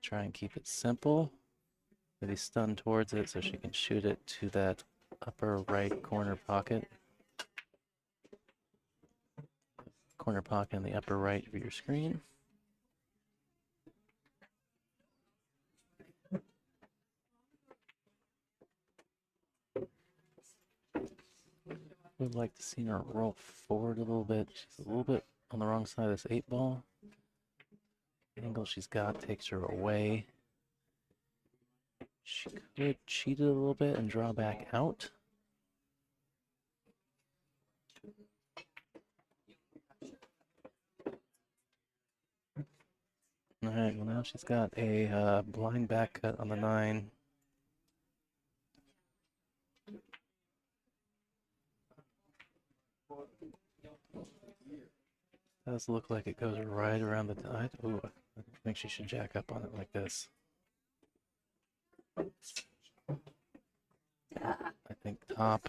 Try and keep it simple. Maybe stun towards it so she can shoot it to that upper right corner pocket. Corner pocket in the upper right of your screen. Would like to see her roll forward a little bit. She's a little bit on the wrong side of this 8 ball. The angle she's got takes her away. She could cheat it a little bit and draw back out. All right, well now she's got a blind back cut on the 9. Does look like it goes right around the tide. Ooh, I think she should jack up on it like this. I think top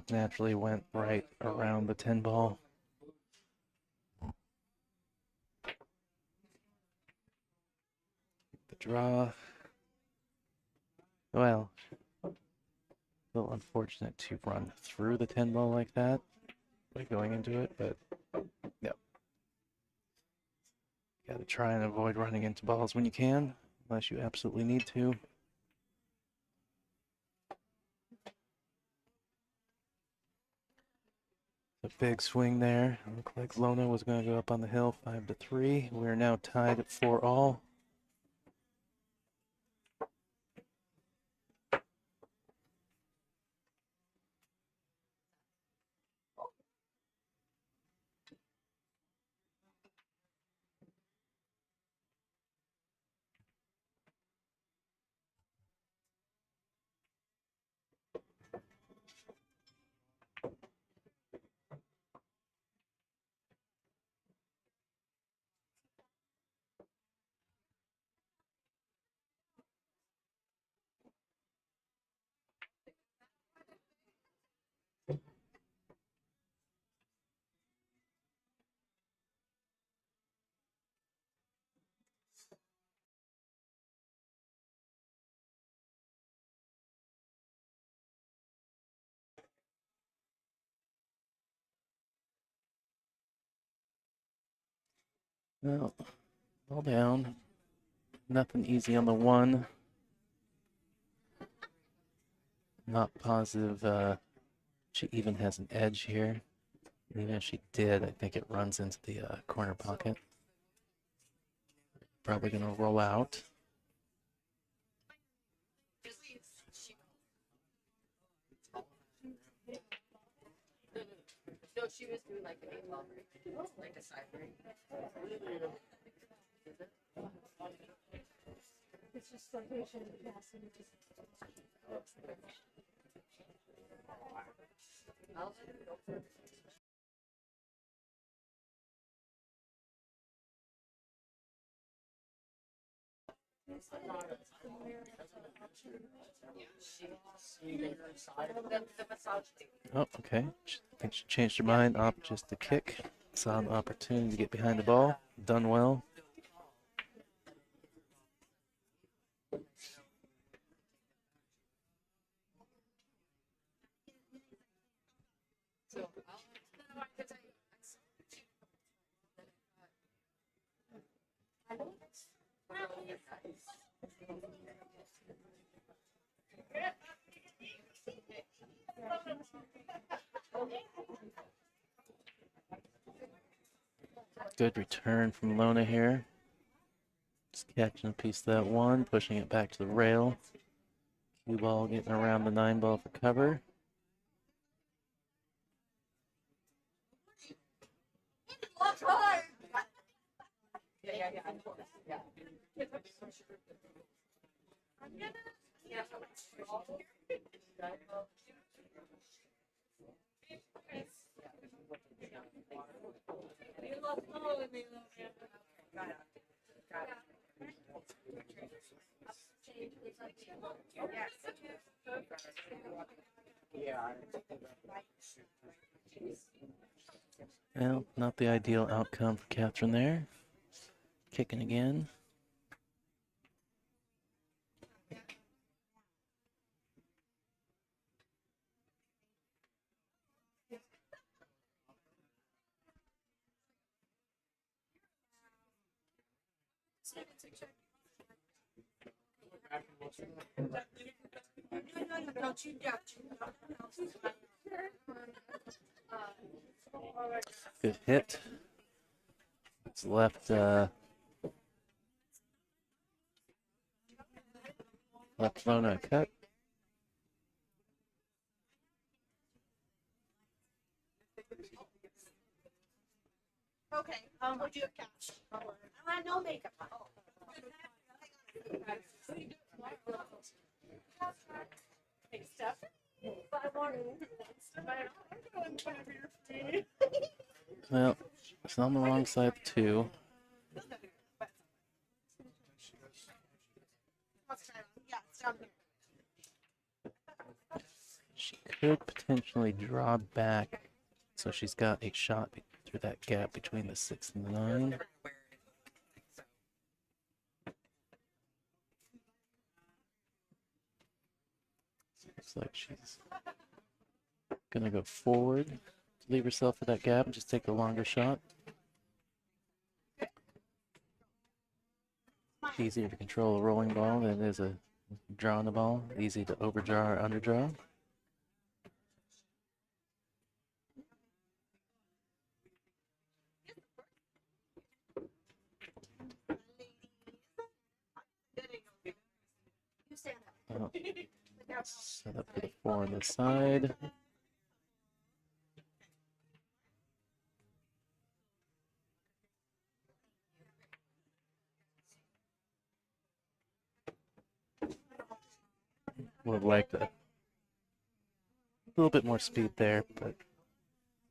naturally went right around the 10 ball. The draw. Well, a little unfortunate to run through the 10 ball like that by going into it, but yeah. You gotta try and avoid running into balls when you can, unless you absolutely need to. A big swing there. Looked like Lona was going to go up on the hill 5-3. We're now tied at 4 all. Well, all down. Nothing easy on the 1. Not positive she even has an edge here. Even if she did, I think it runs into the corner pocket. Probably going to roll out. No, she was doing like an 8 ball break, like a side break. It's just location of the passing. I'll let it go for the massage thing. Oh, okay. I think she changed her mind. Opt just to kick. Saw an opportunity to get behind the ball. Done well. So Good return from Lona here. Just catching a piece of that one, pushing it back to the rail. Cue ball getting around the 9 ball for cover. Well, not the ideal outcome for Katherine there. Kicking again. Good hit. It's left Lona a cut. Okay, we'll do a cash. I want no makeup. Hey, Steph. Well, it's on the wrong side of 2. Yeah, it's down here. She could potentially draw back, so she's got a shot through that gap between the 6 and the 9. Looks like she's gonna go forward, leave herself for that gap, and just take the longer shot. Easier to control a rolling ball than it is a drawing the ball. Easy to overdraw or underdraw. You stand up. Oh, set up for the 4 on the side. Would have liked a little bit more speed there, but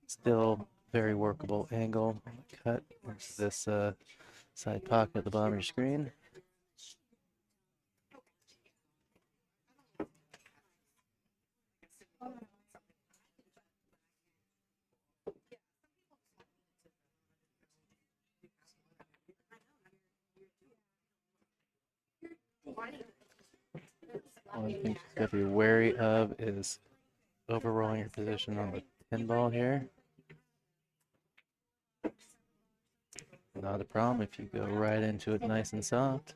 still very workable angle on the cut. There's this side pocket at the bottom of your screen. One thing she's got to be wary of is overrolling her position on the 10 ball here. Not a problem if you go right into it nice and soft.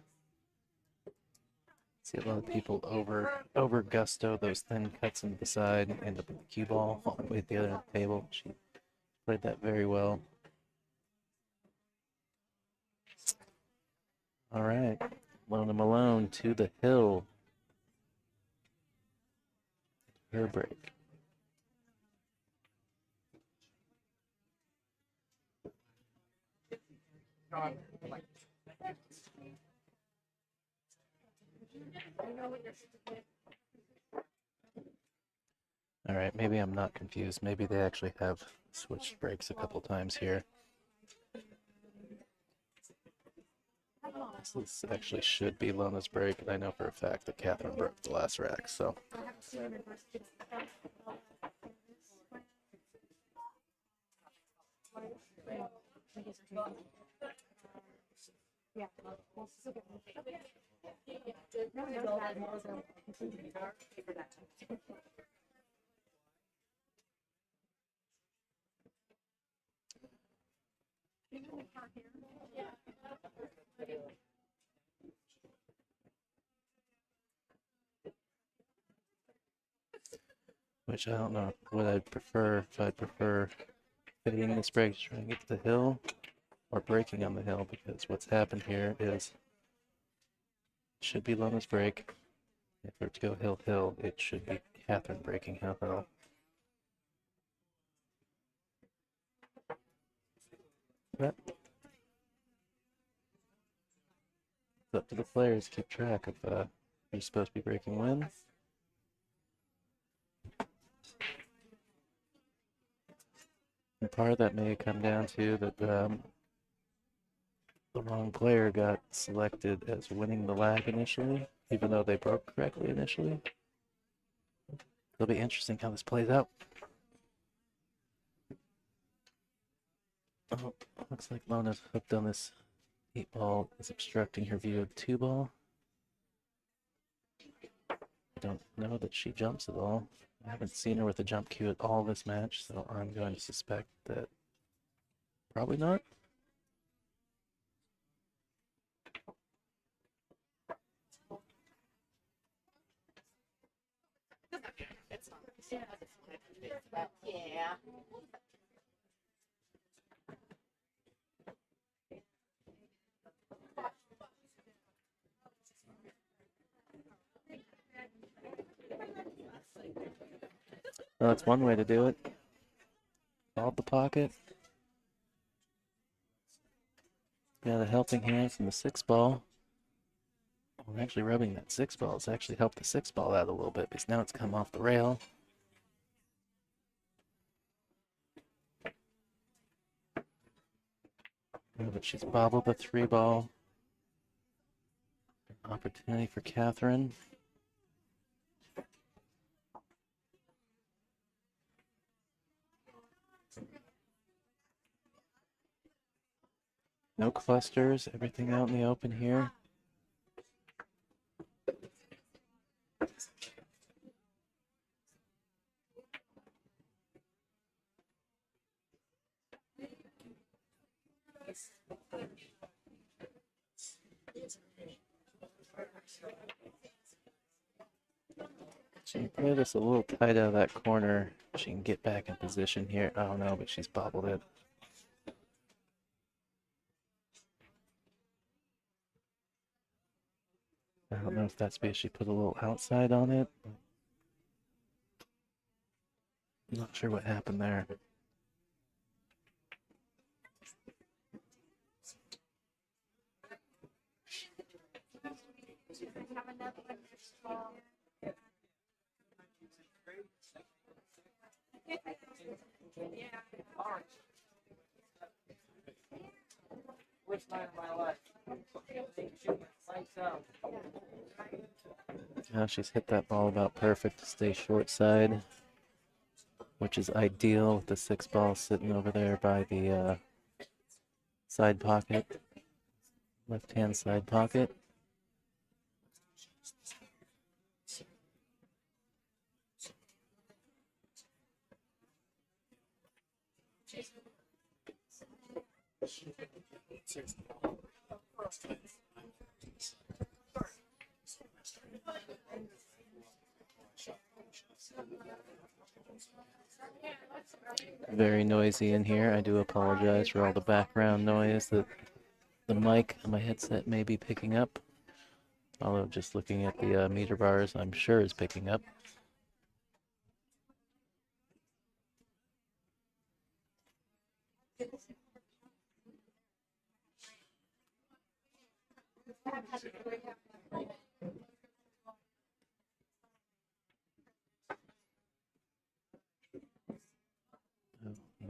See a lot of people over gusto those thin cuts into the side and end up with the cue ball all the way at the other end of the table. She played that very well. All right, Lona Malone to the hill. Her break. All right, maybe I'm not confused. Maybe they actually have switched breaks a couple times here. This actually should be Lona's break, and I know for a fact that Katherine broke the last rack, so. Which I don't know what I'd prefer, if I'd prefer fading this break to try and get to the hill, or breaking on the hill, because what's happened here is it should be Lona's break. If we're to go hill-hill, it should be Katherine breaking hill-hill. But it's up to the players to keep track of who's supposed to be breaking when. And part of that may come down to that the wrong player got selected as winning the lag initially, even though they broke correctly initially. It'll be interesting how this plays out. Oh, looks like Lona's hooked on this 8-ball. Is obstructing her view of 2-ball. I don't know that she jumps at all. I haven't seen her with a jump cue at all this match, so I'm going to suspect that probably not. Yeah. Well, that's one way to do it. Solve the pocket. Got a helping hand from the 6-ball. Well, actually rubbing that 6-ball has actually helped the 6-ball out a little bit, because now it's come off the rail. But she's bobbled the 3-ball. Opportunity for Katherine. No clusters, everything out in the open here. She can play this a little tight out of that corner. She can get back in position here. I don't know, but she's bobbled it. I don't know if that's because she put a little outside on it. I'm not sure what happened there. Worst night of my life. Lights out. Now she's hit that ball about perfect to stay short side, which is ideal with the 6-ball sitting over there by the side pocket, left-hand side pocket. Very noisy in here. I do apologize for all the background noise that the mic on my headset may be picking up. Although just looking at the meter bars, I'm sure is picking up.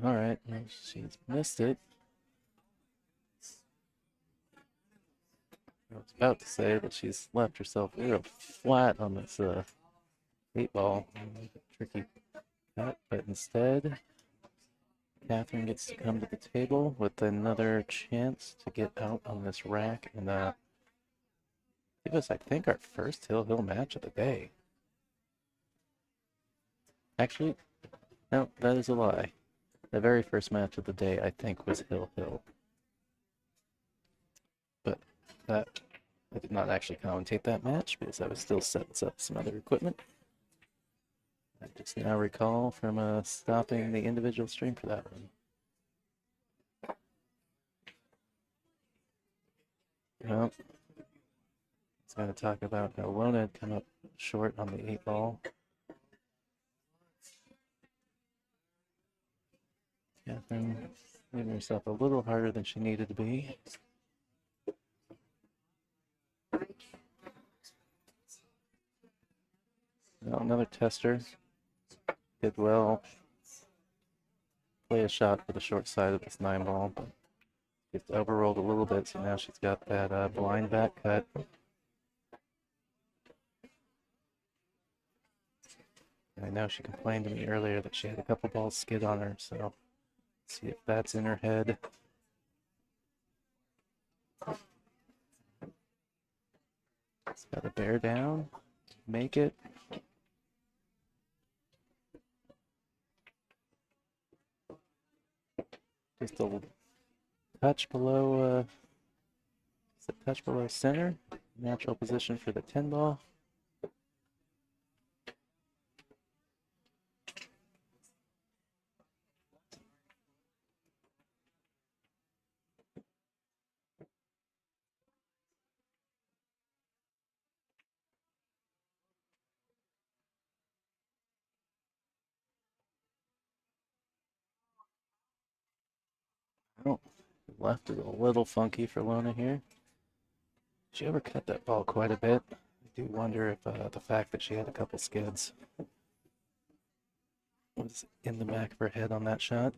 All right, well, she's missed it. I was about to say that she's left herself real flat on this 8-ball. Tricky cut, but instead, Katherine gets to come to the table with another chance to get out on this rack and give us, I think, our first hill-hill match of the day. Actually, no, that is a lie. The very first match of the day, I think, was hill-hill. But that I did not actually commentate that match because I was still setting up some other equipment. I just now recall from stopping the individual stream for that one. Well, it's going to talk about how Lona had come up short on the 8-ball. Katherine giving herself a little harder than she needed to be. Well, another tester. Did well. Play a shot for the short side of this 9-ball, but just overrolled a little bit, so now she's got that blind back cut. And I know she complained to me earlier that she had a couple balls skid on her, so let's see if that's in her head. It's got to bear down, make it. Just a touch below, touch below center. Natural position for the 10-ball. Oh, left is a little funky for Lona here. She overcut that ball quite a bit. I do wonder if the fact that she had a couple skids was in the back of her head on that shot.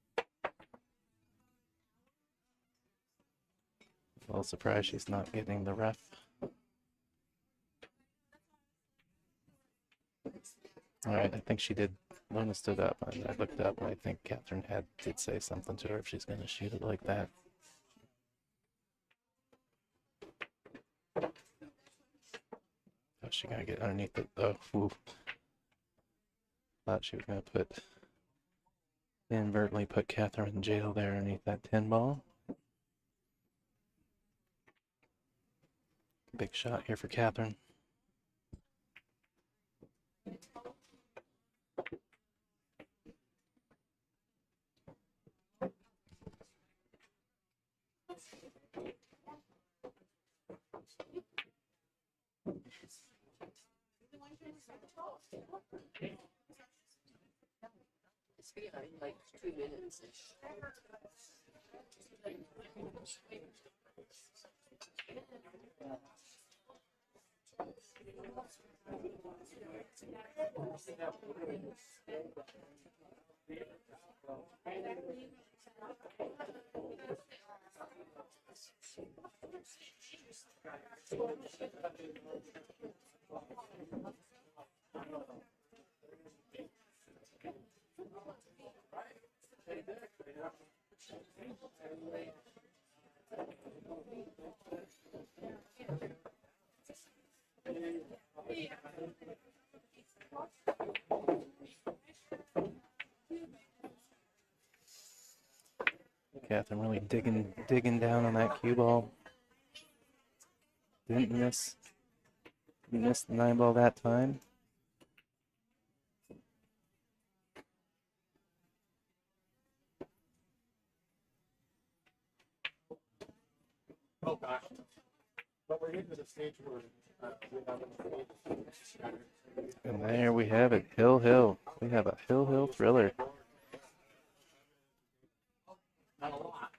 A little surprised she's not getting the ref. All right, I think she did. Lona stood up, and I looked up, and I think Katherine did say something to her if she's going to shoot it like that. How's she going to get underneath it? Oh, ooh. Thought she was going to inadvertently put Katherine in jail there underneath that 10-ball. Big shot here for Katherine. It's behind like 2 minutes. Katherine really digging down on that cue ball. Didn't miss the 9-ball that time. Oh gosh. But we're getting to the stage where we have And there we have it, Hill Hill. We have a Hill Hill thriller. not a lot.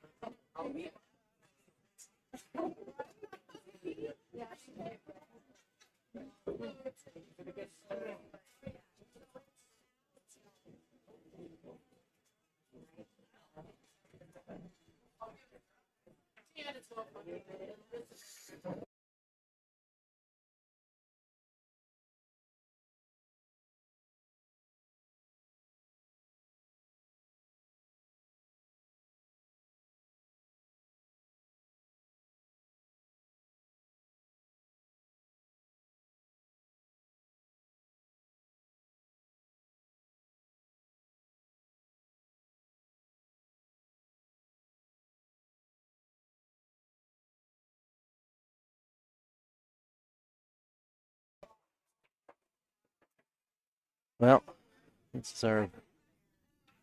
Well, this is our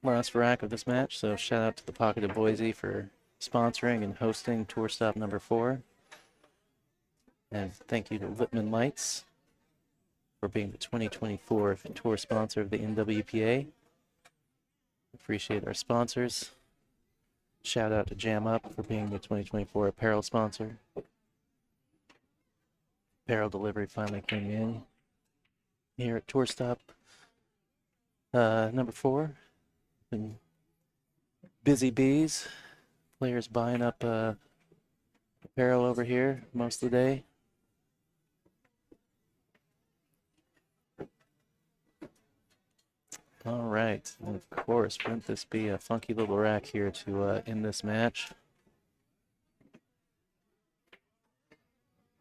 last rack of this match, so shout out to the Pocket of Boise for sponsoring and hosting Tour Stop number 4. And thank you to Lippman Lights for being the 2024 tour sponsor of the NWPA. Appreciate our sponsors. Shout out to Jam Up for being the 2024 apparel sponsor. Apparel delivery finally came in here at Tour Stop number 4. And busy bees. Players buying up apparel over here most of the day. All right, and of course, wouldn't this be a funky little rack here to end this match?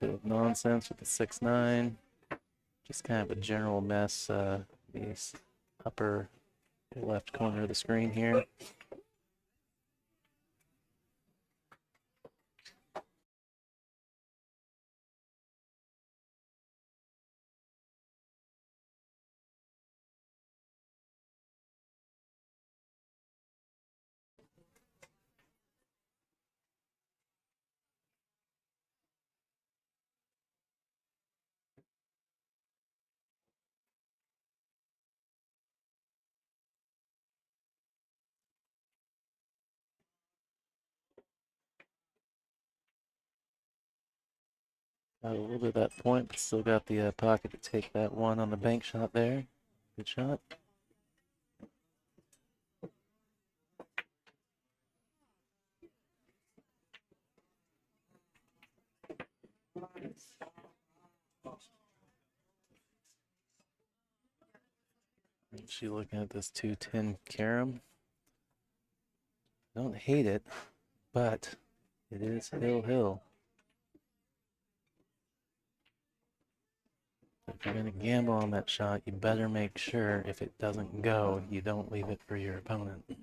Bit of nonsense with the 6-9. Just kind of a general mess. The upper left corner of the screen here. Got a little bit of that point, but still got the pocket to take that one on the bank shot there. Good shot. She looking at this 210 carom. Don't hate it, but it is hill. If you're going to gamble on that shot, you better make sure if it doesn't go, you don't leave it for your opponent. I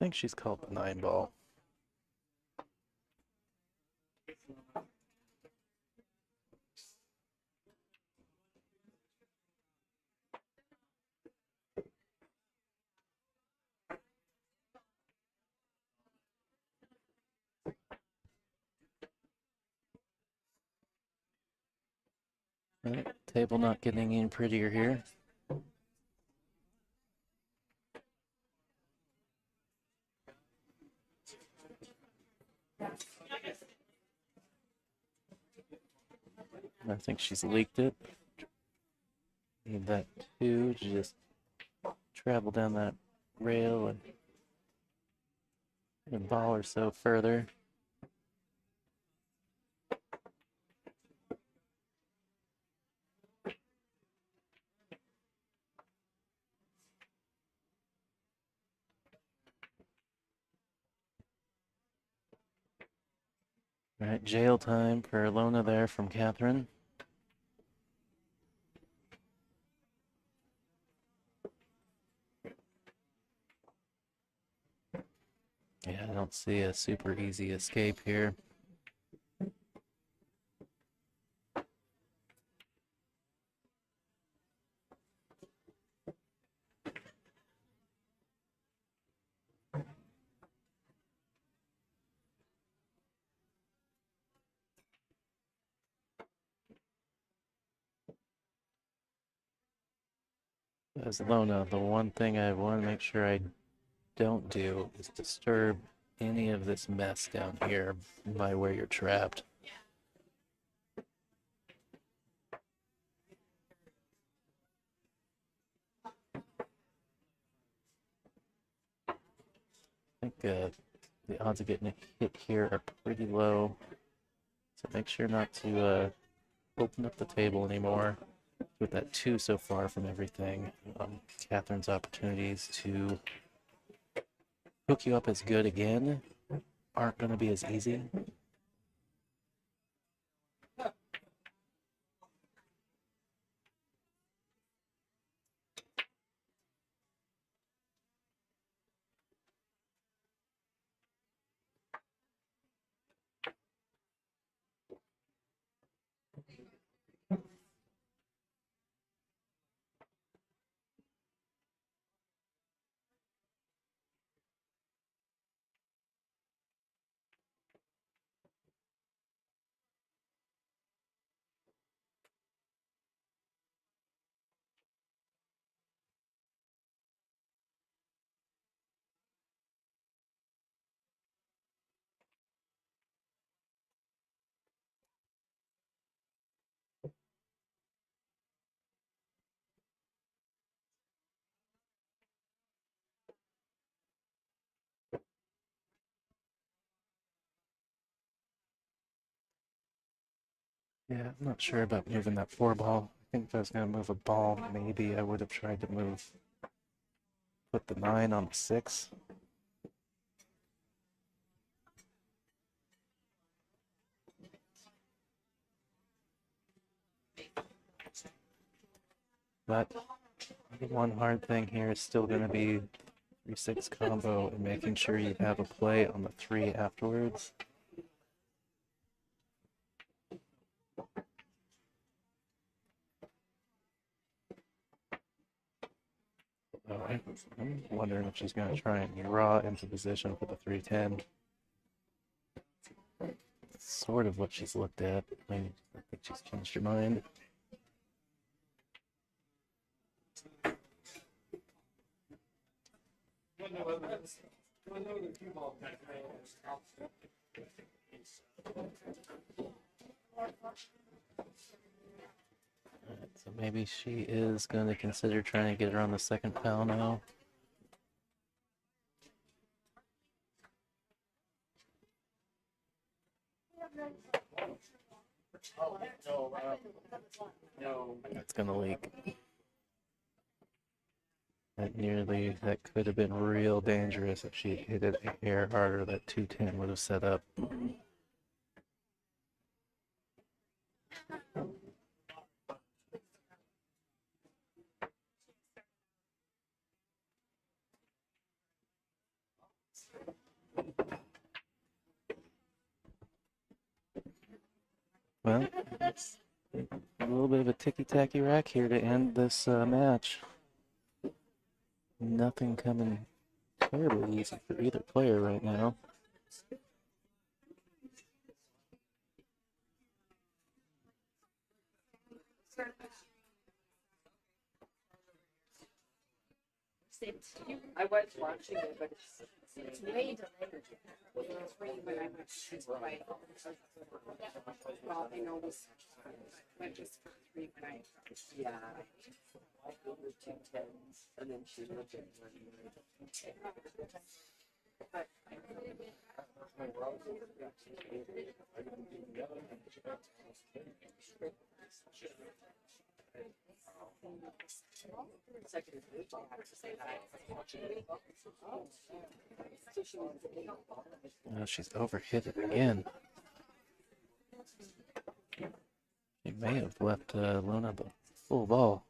think she's called the 9-ball. Table not getting any prettier here. I think she's leaked it. Need that 2 to just travel down that rail and a ball or so further. All right, jail time for Lona there from Katherine. Yeah, I don't see a super easy escape here. As Lona, the one thing I want to make sure I don't do is disturb any of this mess down here by where you're trapped. I think the odds of getting a hit here are pretty low, so make sure not to open up the table anymore. With that 2 so far from everything, Katherine's opportunities to hook you up as good again aren't going to be as easy. Yeah, I'm not sure about moving that 4 ball. I think if I was going to move a ball, maybe I would have tried to put the 9 on the 6. But the one hard thing here is still going to be 3-6 combo and making sure you have a play on the 3 afterwards. Oh, I'm wondering if she's going to try and draw into position for the 3-10. That's sort of what she's looked at. I think she's changed her mind. Alright, so maybe she is going to consider trying to get her on the second pal now. That's going to leak. That could have been real dangerous if she had hit it a hair harder. That 210 would have set up. Well, it's a little bit of a ticky-tacky rack here to end this match. Nothing coming terribly easy for either player right now. I was watching it, but it's way delayed. It's free when I went to buy it. Well, I know this went just for 3 when I. yeah. The 210s, and then she looked at one. But Second move, I have to say that. So she was Oh, she's overhit it again. She may have left Lona the full ball.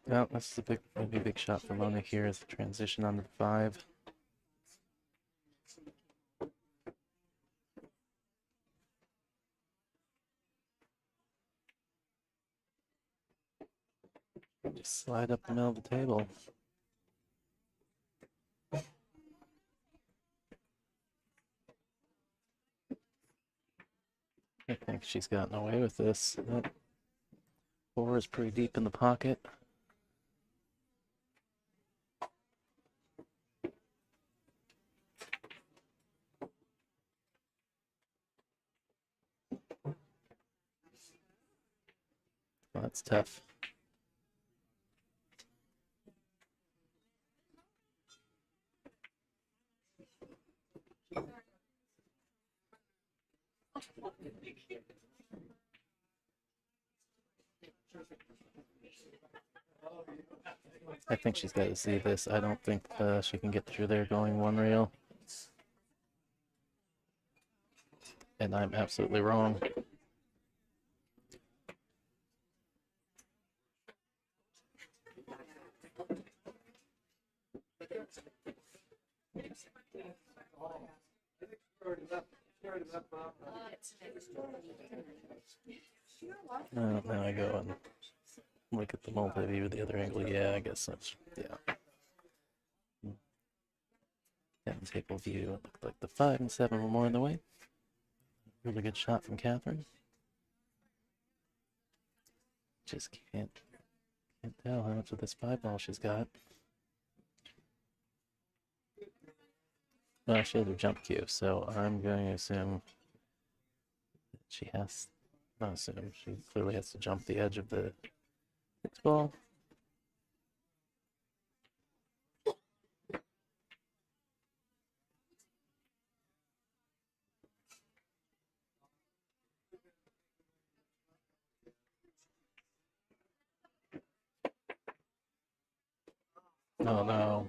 Well, that's the maybe a big shot for Lona here as the transition onto the 5. Just slide up the middle of the table. I think she's gotten away with this. That 4 is pretty deep in the pocket. Well, that's tough. I think she's got to see this. I don't think she can get through there going 1 reel. And I'm absolutely wrong. Now I go and look at the multi-view with the other angle. Yeah, I guess that's, yeah. Down table view, it looked like the 5 and 7 were more in the way. Really good shot from Katherine. Just can't tell how much of this 5 ball she's got. Well, she has her jump cue, so I'm going to assume that she has I assume she clearly has to jump the edge of the 6 ball. Oh no.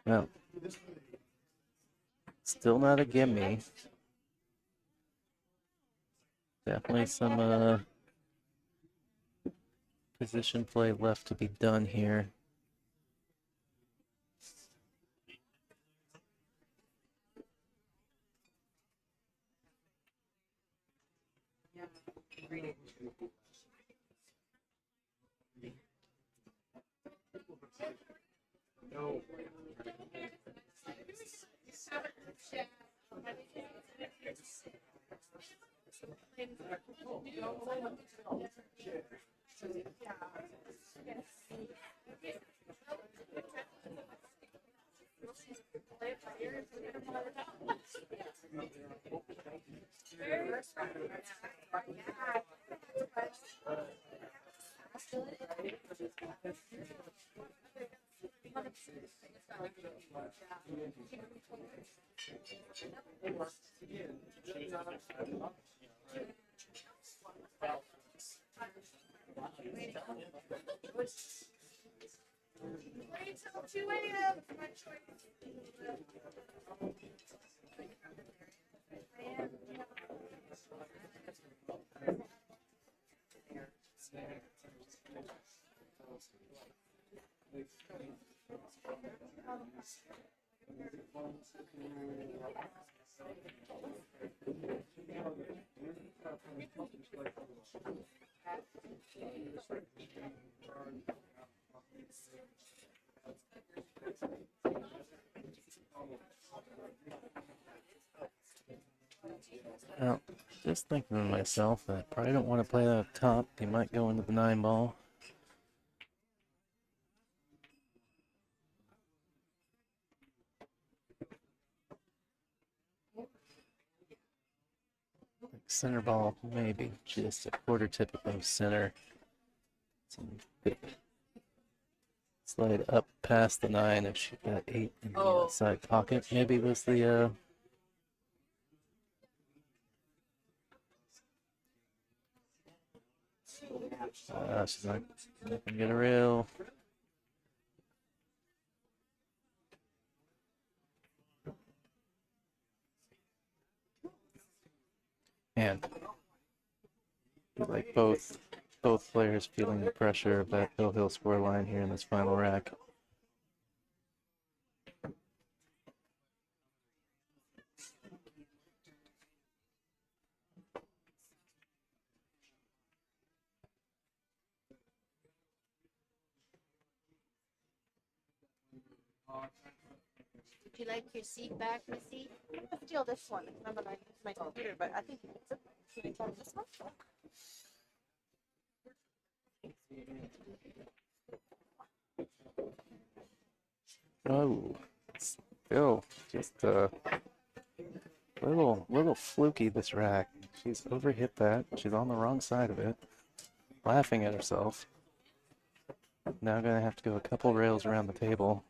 Well, still not a gimme. Definitely some position play left to be done here. Well, just thinking to myself that I probably don't want to play that up top. He might go into the 9 ball. Center ball, maybe just a quarter tip of center. Some good slide up past the 9 if she got 8 in the outside pocket. Maybe was the she's not gonna get a rail. And like both players feeling the pressure of that hill score line here in this final rack. Would you like your seat back, Missy? Let's steal this one. Remember, I used my computer, but I think it's should I try this one? Oh, still just little fluky this rack. She's overhit that. She's on the wrong side of it, laughing at herself. Now gonna have to go a couple rails around the table.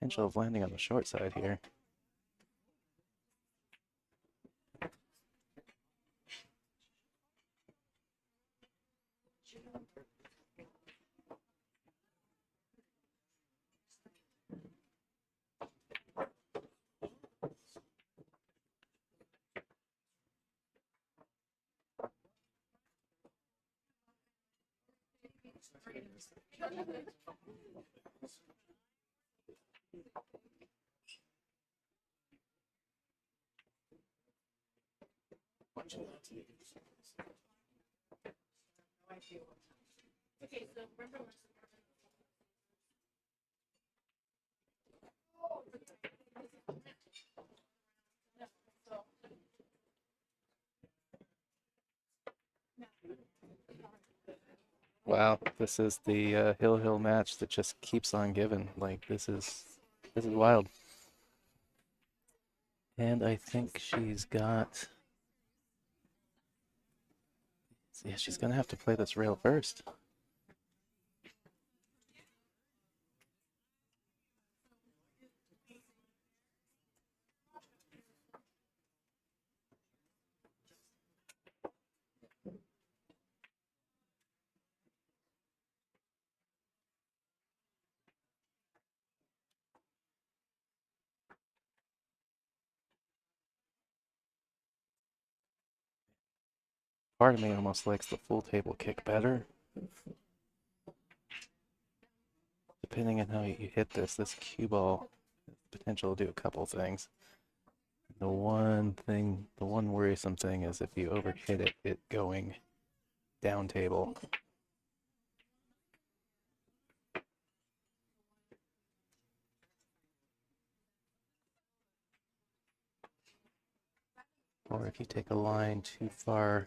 Potential of landing on the short side here. Okay, so remember last Wow, this is the Hill match that just keeps on giving. Like this is wild. And I think she's got. Yeah, she's gonna have to play this rail first. Part of me almost likes the full table kick better. Depending on how you hit this cue ball has the potential to do a couple things. The one worrisome thing is if you overhit it going down table. Or if you take a line too far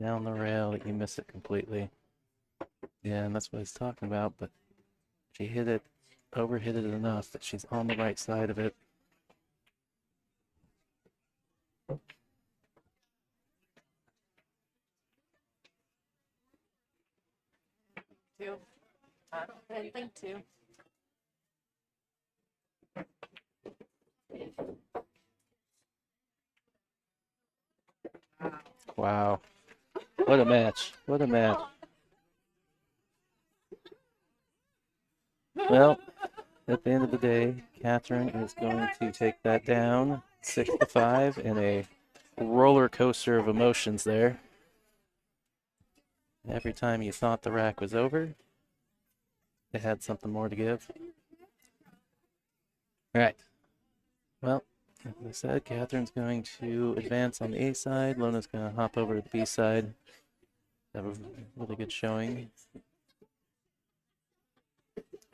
down the rail that you miss it completely. Yeah, and that's what he's talking about, but she overhit it enough that she's on the right side of it. Two. I didn't think two. Wow. What a match. What a match. Well, at the end of the day, Katherine is going to take that down 6-5 in a roller coaster of emotions there. Every time you thought the rack was over, it had something more to give. All right. Well, as I said, Katherine's going to advance on the A side. Lona's going to hop over to the B side. Have a really good showing.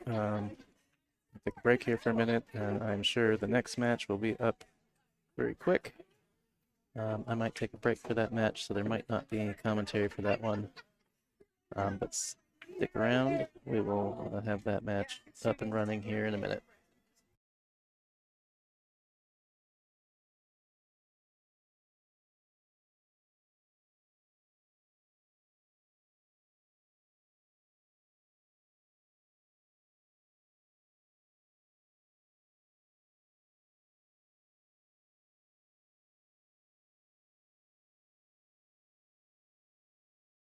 Take a break here for a minute, and I'm sure the next match will be up very quick. I might take a break for that match, so there might not be any commentary for that one. But stick around. We will have that match up and running here in a minute.